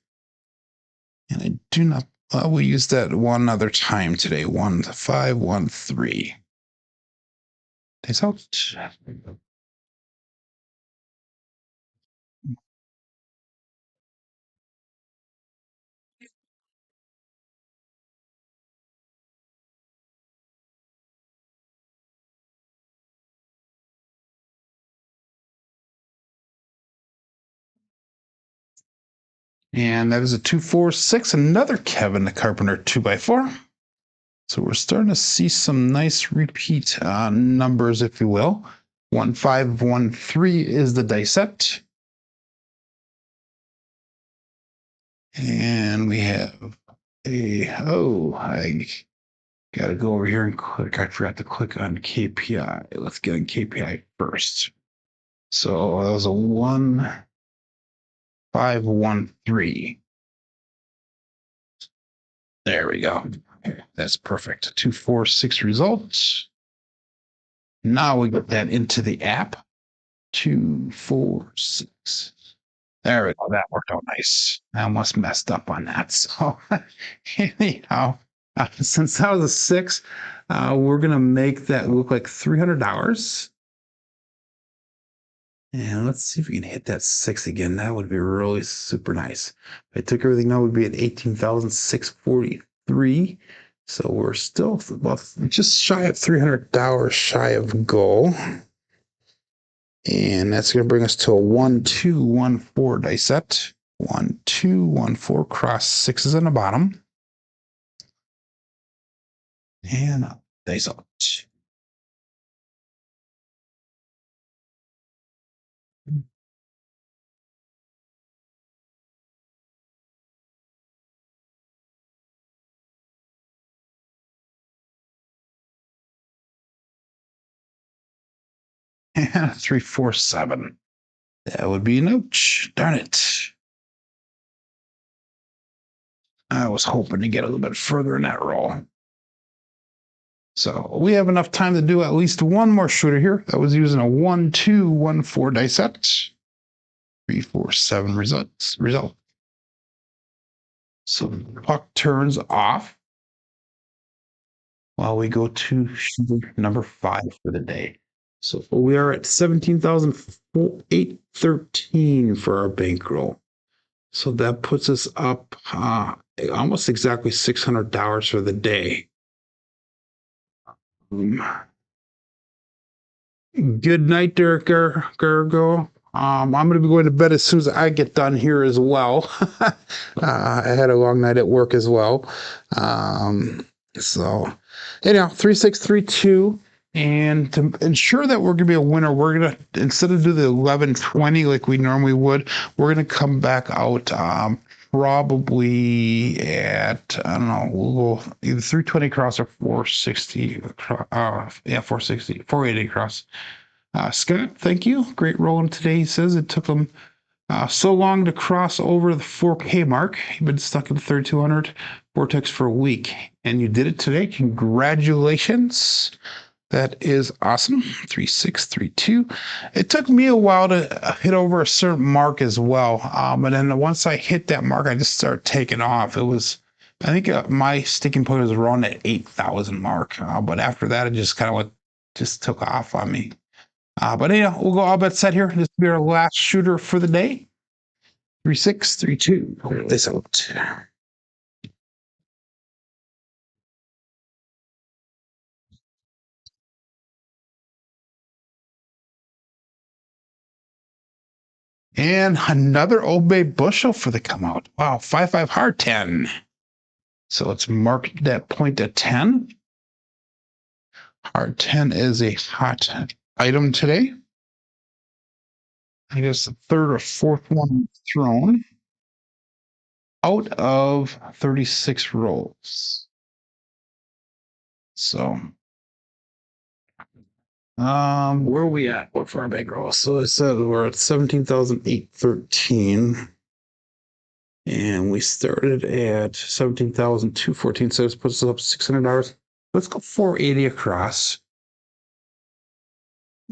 And I do not, we'll use that one other time today. 1-5-1-3. Dice out. And that is a 2-4-6, another Kevin the Carpenter 2x4. So we're starting to see some nice repeat numbers, if you will. 1-5-1-3 is the dice set. And we have I got to go over here and click. I forgot to click on KPI. Let's get on KPI first. So that was a 1-5-1-3. There we go. That's perfect. 2-4-6 results. Now we get that into the app. 2-4-6. There we go. That worked out nice. I almost messed up on that. So anyhow, since that was a 6, we're going to make that look like $300. And let's see if we can hit that 6 again. That would be really super nice. If I took everything now, we'd be at 18,643. So we're still about just shy of $300 shy of goal. And that's going to bring us to a 1-2-1-4 dice set. 1-2-1-4 cross 6s on the bottom. And dice out. And 3-4-7. That would be an ouch. Darn it. I was hoping to get a little bit further in that roll. So we have enough time to do at least one more shooter here. That was using a 1-2-1-4 dice set. 3-4-7 result. So the puck turns off while we go to shooter number 5 for the day. So we are at 17,813 for our bankroll. So that puts us up almost exactly $600 for the day. Good night, Derek Gargoil. I'm going to be going to bed as soon as I get done here as well. I had a long night at work as well. So anyhow, 3632. And to ensure that we're going to be a winner, we're going to, instead of do the 1120 like we normally would, we're going to come back out probably at, I don't know, we'll go either 320 across or 460 across. Yeah, 460, 480 across. Scott, thank you. Great rolling today. He says it took him so long to cross over the 4K mark. He'd been stuck in the 3200 vortex for a week, and you did it today. Congratulations. That is awesome. 3632. It took me a while to hit over a certain mark as well. But then once I hit that mark, I just started taking off. It was, I think my sticking point was around that 8,000 mark. But after that, it just kind of like just took off on me. But anyhow, we'll go all bet set here. This will be our last shooter for the day. 3632. This out. And another Old Bay bushel for the come out. Wow, 5-5 hard 10. So let's mark that point at 10. Hard 10 is a hot item today. I guess the third or fourth one thrown out of 36 rolls. So where are we at? What for our bankroll? So it said we're at 17,813. And we started at 17,214. So this puts us up $600. Let's go 480 across.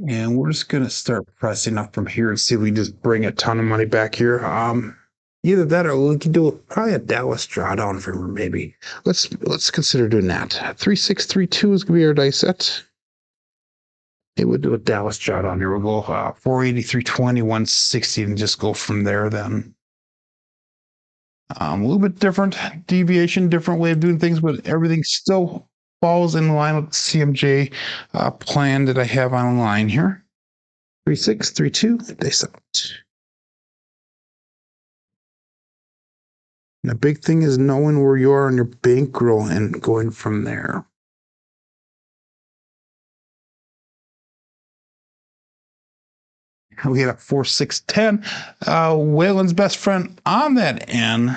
And we're just going to start pressing up from here and see if we just bring a ton of money back here. Either that or we can do probably a Dallas drawdown for maybe. Let's consider doing that. 3632 is going to be our dice set. It would do a Dallas drawdown here. We'll go 480, 320, 160 and just go from there then. A little bit different deviation, different way of doing things, but everything still falls in line with the CMJ plan that I have online here. 3632, they sell it. And the big thing is knowing where you are on your bankroll and going from there. We had a 4-6-10. Waylon's best friend on that end,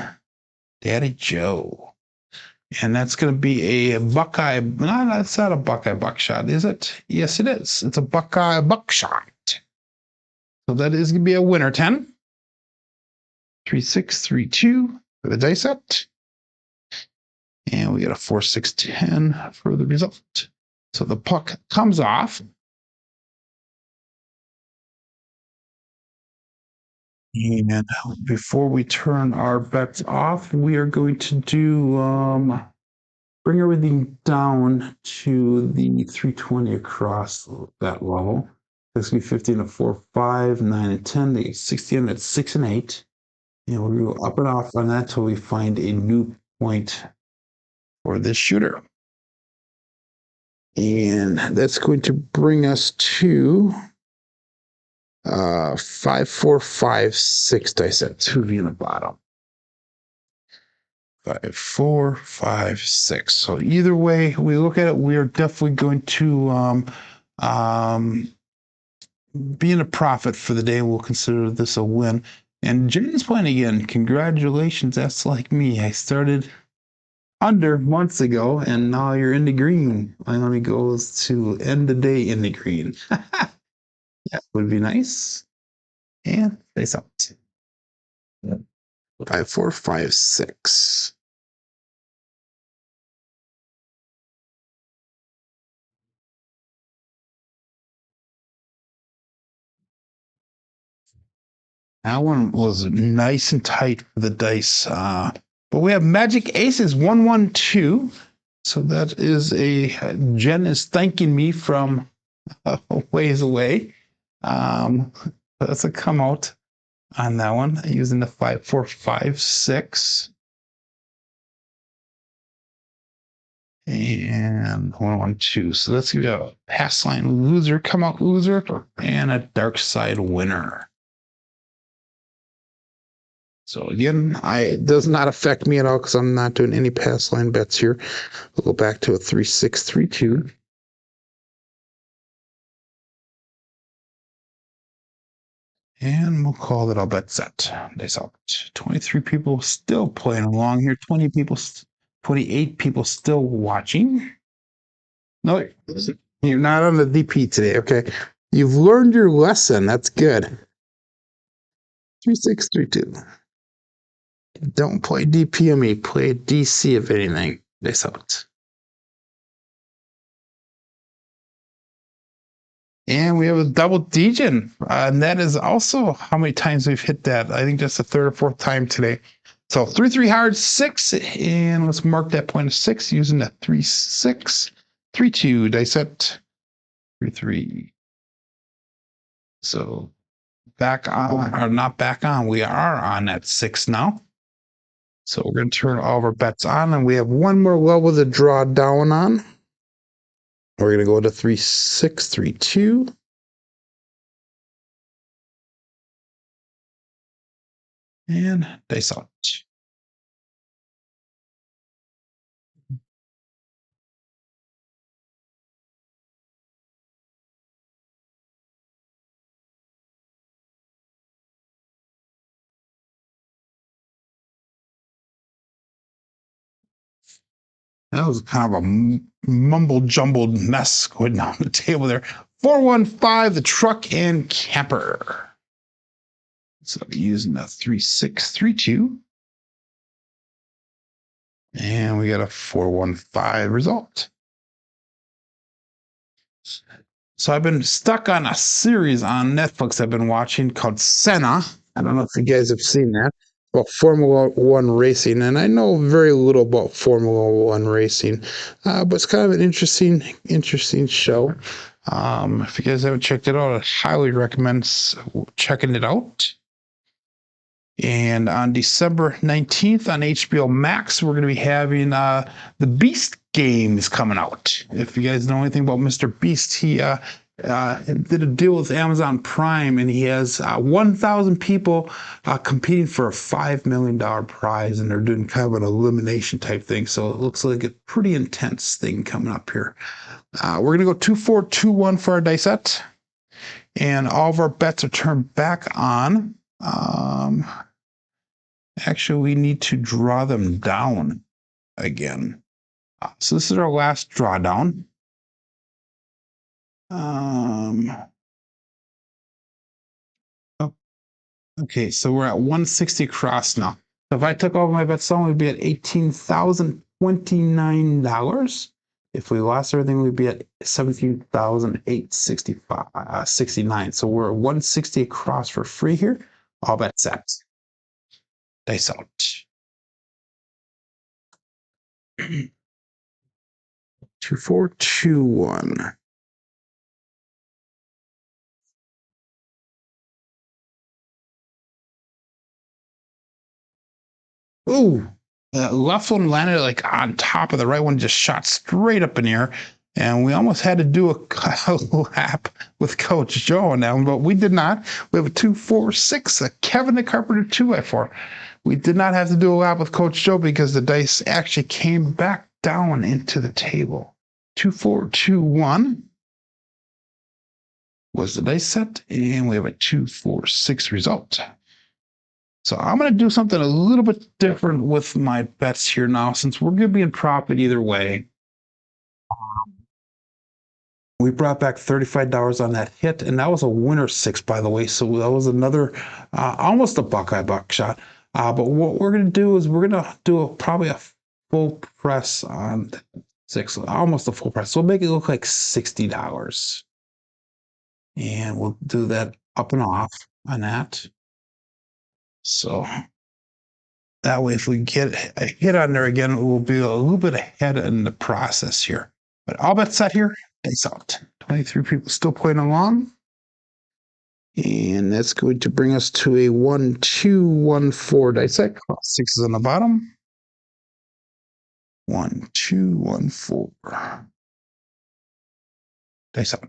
Daddy Joe. And that's going to be a Buckeye. No, that's not a Buckeye buckshot, is it? Yes, it is. It's a Buckeye buckshot. So that is going to be a winner 10. 3632 for the dice set. And we get a 4-6-10 for the result. So the puck comes off. And before we turn our bets off, we are going to do bring everything down to the 320 across that level. That's going to be 15 to 4, 5, 9, and 10. They get 16 at 6 and 8. And we'll go up and off on that until we find a new point for this shooter. And that's going to bring us to 5, 4, 5, 6 dice set. 2 in the bottom. 5, 4, 5, 6. So either way we look at it, we are definitely going to be in a profit for the day. We'll consider this a win. And Jimmie's point again, congratulations. That's like me. I started under months ago, and now you're in the green. My money goes to end the day in the green. That would be nice. And face out. 5, 4, 5, 6. That one was nice and tight for the dice. But we have Magic Aces 112. So that is a Jen is thanking me from a ways away. That's a come out on that one using the 5, 4, 5, 6. And 112. So let's give you a pass line loser, come out loser, and a dark side winner. So again, it does not affect me at all because I'm not doing any pass line bets here. We'll go back to a 3-6-3-2. And we'll call it all bet set. Nice out. 23 people still playing along here. 28 people still watching. No, you're not on the DP today. Okay. You've learned your lesson. That's good. 3632. Don't play DP on me. Play DC if anything. Nice out. And we have a double degen. And that is also how many times we've hit that. I think that's the third or fourth time today. So 3-3 hard, 6. And let's mark that point of 6 using that 3-6. 3-2 dice set. 3-3. So back on, or not back on. We are on that 6 now. So we're going to turn all of our bets on. And we have one more level to draw down on. We're going to go to 3-6, 3-2. And dice out. That was kind of a mumble jumbled mess going down the table there. 415, the truck and camper. So using a 3-6-3-2. And we got a 415 result. So I've been stuck on a series on Netflix I've been watching called Senna. I don't know if you guys have seen that. About Formula One racing, and I know very little about Formula One racing, but it's kind of an interesting show. If you guys haven't checked it out, I highly recommend checking it out. And on December 19th on HBO Max, we're going to be having the Beast games coming out. If you guys know anything about Mr. Beast, he did a deal with Amazon Prime, and he has 1,000 people competing for a $5 million prize, and they're doing kind of an elimination type thing. So it looks like a pretty intense thing coming up here. We're going to go 2-4-2-1 for our dice set, and all of our bets are turned back on. Actually, we need to draw them down again. So this is our last drawdown. Okay, so we're at 160 cross now. So if I took all my bets on, we'd be at $18,029. If we lost everything, we'd be at 17,865, 69. So we're at 160 across for free here. All bets set. Dice out. 2-4-2-1. Ooh, the left one landed like on top of the right one, just shot straight up in the air. And we almost had to do a lap with Coach Joe on that one, but we did not. We have a 2-4-6, a Kevin the Carpenter 2x4. We did not have to do a lap with Coach Joe because the dice actually came back down into the table. 2-4-2-1 was the dice set, and we have a 2-4-6 result. So I'm going to do something a little bit different with my bets here now, since we're going to be in profit either way. We brought back $35 on that hit, and that was a winner 6, by the way. So that was another almost a Buckeye buckshot. But what we're going to do is we're going to do probably a full press on 6, almost a full press. So we'll make it look like $60. And we'll do that up and off on that. So that way, if we get a hit on there again, we'll be a little bit ahead in the process here. But all bets set here, dice out. 23 people still playing along. And that's going to bring us to a 1-2-1-4 dice set. 6 is on the bottom. 1-2-1-4. Dice out.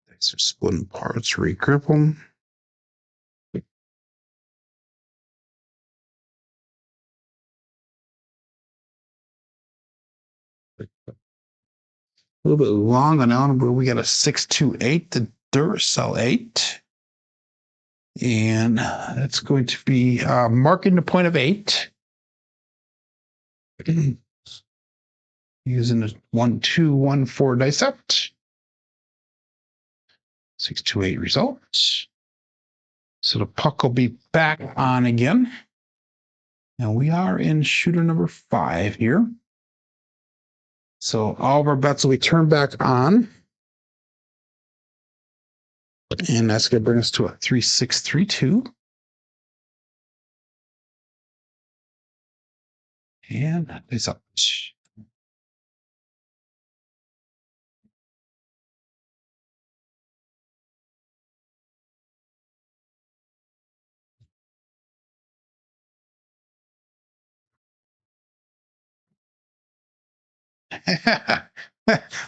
Dice are splitting parts, regrip them. little bit long on that one, but we got a 628, the Duracell 8. And that's going to be marking the point of 8. Using the 1, 2, 1, 4 dice set. 628 results. So the puck will be back on again. And we are in shooter number 5 here. So all of our bets will be turned back on. And that's going to bring us to a 3-6-3-2. And it's up.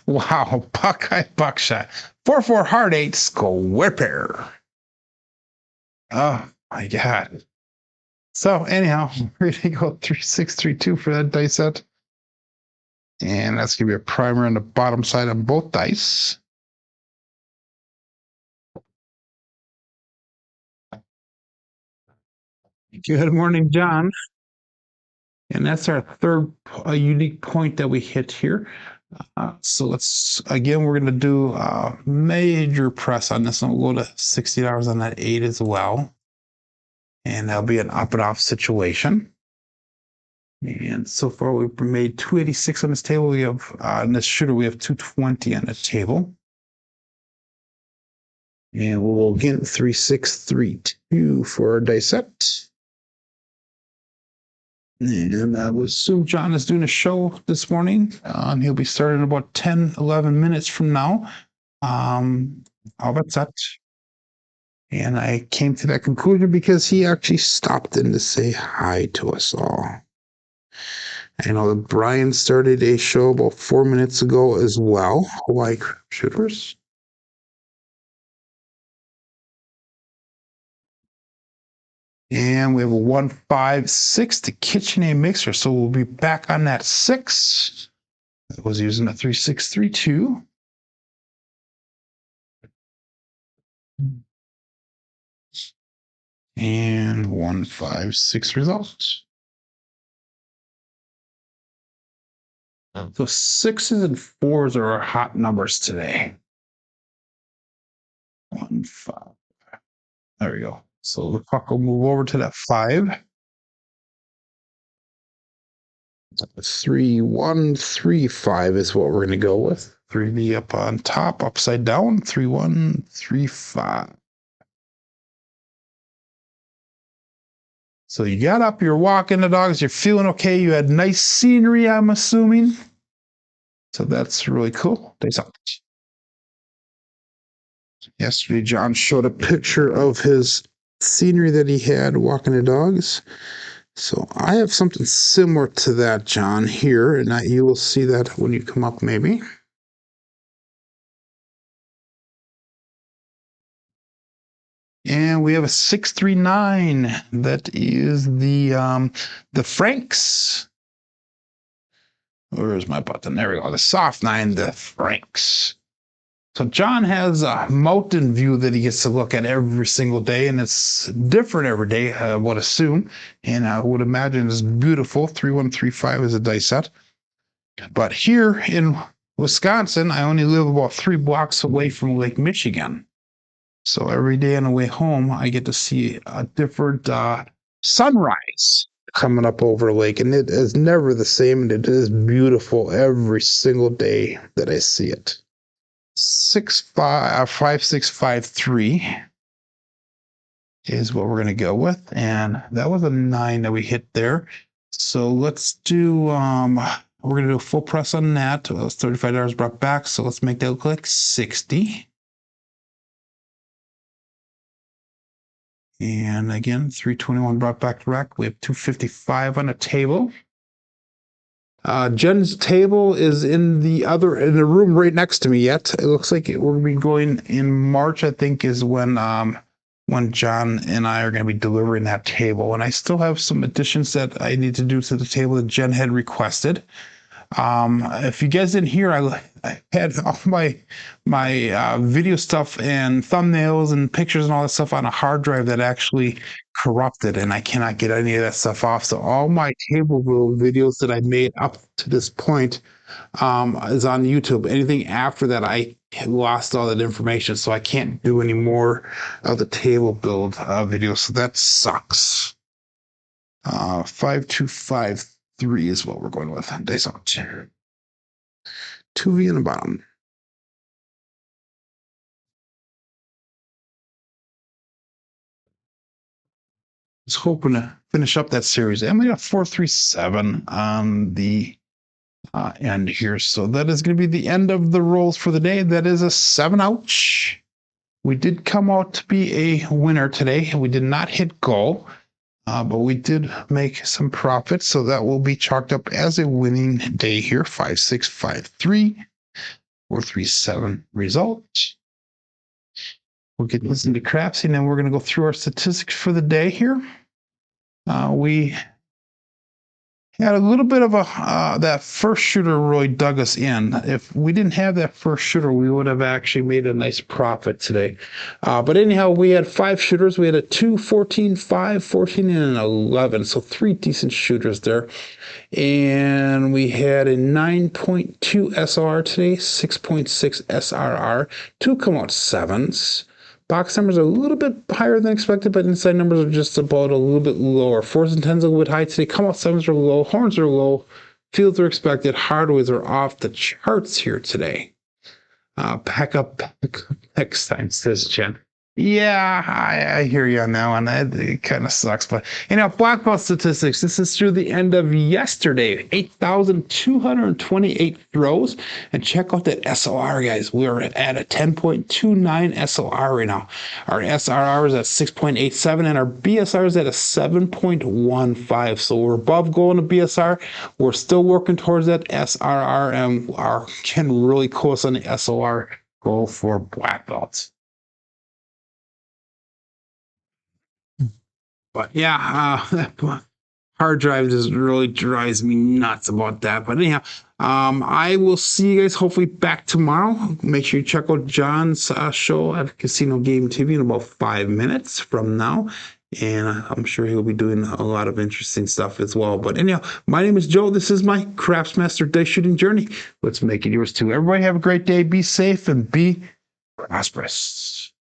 Wow, Buckeye Buckshot. 4-4 hard 8 square pair. Oh my God. So anyhow, we're gonna go 3-6-3-2 for that dice set. And that's gonna be a primer on the bottom side of both dice. Good morning, John. And that's our third unique point that we hit here. So let's, again, we're going to do a major press on this one. We'll go to $60 on that 8 as well. And that'll be an up and off situation. And so far we've made 286 on this table. We have, on this shooter, we have 220 on the table. And we'll get 3-6-3-2 for our dice set. And I would assume John is doing a show this morning. He'll be starting in about 10, 11 minutes from now. All that's that. And I came to that conclusion because he actually stopped in to say hi to us all. I know that Brian started a show about 4 minutes ago as well. Hawaii Crap Shooters. And we have a 1-5-6, the KitchenAid mixer. So we'll be back on that 6. I was using a 3-6-3-2. And 1-5-6 results. So 6s and 4s are our hot numbers today. 1, 5. There we go. So the puck will move over to that 5. 3-1-3-5 is what we're going to go with. 3D up on top, upside down. 3-1-3-5. So you got up, you're walking the dogs, you're feeling okay. You had nice scenery, I'm assuming. So that's really cool. Thanks. Yesterday, John showed a picture of his scenery that he had walking the dogs. So I have something similar to that, John, here, and you will see that when you come up, maybe. And we have a 639. That is the Franks. Where's my button? There we go. The soft 9, the Franks. So John has a mountain view that he gets to look at every single day, and it's different every day, I would assume. And I would imagine it's beautiful. 3-1-3-5 is a dice set. But here in Wisconsin, I only live about 3 blocks away from Lake Michigan. So every day on the way home, I get to see a different sunrise coming up over a lake. And it is never the same, and it is beautiful every single day that I see it. 5-6-5-3 is what we're going to go with. And that was a 9 that we hit there. So let's do, we're going to do a full press on that. Well, it's $35 brought back. So let's make that look like 60. And again, 321 brought back to rack. We have 255 on the table. Jen's table is in the room right next to me yet. It looks like we're going to be going in March, I think, is when John and I are going to be delivering that table. And I still have some additions that I need to do to the table that Jen had requested. If you guys didn't hear, I had all my video stuff and thumbnails and pictures and all that stuff on a hard drive that actually corrupted, and I cannot get any of that stuff off. So all my table build videos that I made up to this point is on YouTube. Anything after that, I lost all that information, so I can't do any more of the table build videos. So that sucks. 5253 is what we're going with. Dice out. 2V in the bottom. I was hoping to finish up that series. I only got 437 on the end here. So that is going to be the end of the rolls for the day. That is a 7 ouch. We did come out to be a winner today. We did not hit goal, but we did make some profit. So that will be chalked up as a winning day here. 5653, 437 result. We'll get this into Crapsee, and then we're going to go through our statistics for the day here. We had a little bit of that first shooter really dug us in. If we didn't have that first shooter, we would have actually made a nice profit today. But anyhow, we had 5 shooters. We had a 2, 14, 5, 14, and an 11. So 3 decent shooters there. And we had a 9.2 SR today, 6.6 SRR, 2 come out 7s. Box numbers are a little bit higher than expected, but inside numbers are just about a little bit lower. 4s and 10s are a little bit high today. Come out 7s are low. Horns are low. Fields are expected. Hardways are off the charts here today. Pack up next time, says Jen. Yeah, I hear you on that one. It kind of sucks. But black belt statistics. This is through the end of yesterday. 8,228 throws. And check out that SOR, guys. We are at a 10.29 SOR right now. Our SRR is at 6.87, and our BSR is at a 7.15. So we're above goal in the BSR. We're still working towards that SRR, and are getting really close on the SOR goal for black belts. But yeah, hard drive just really drives me nuts about that. But anyhow, I will see you guys hopefully back tomorrow. Make sure you check out John's show at Casino Game TV in about 5 minutes from now. And I'm sure he'll be doing a lot of interesting stuff as well. But anyhow, my name is Joe. This is my Craftsmaster dice shooting journey. Let's make it yours too. Everybody have a great day. Be safe and be prosperous.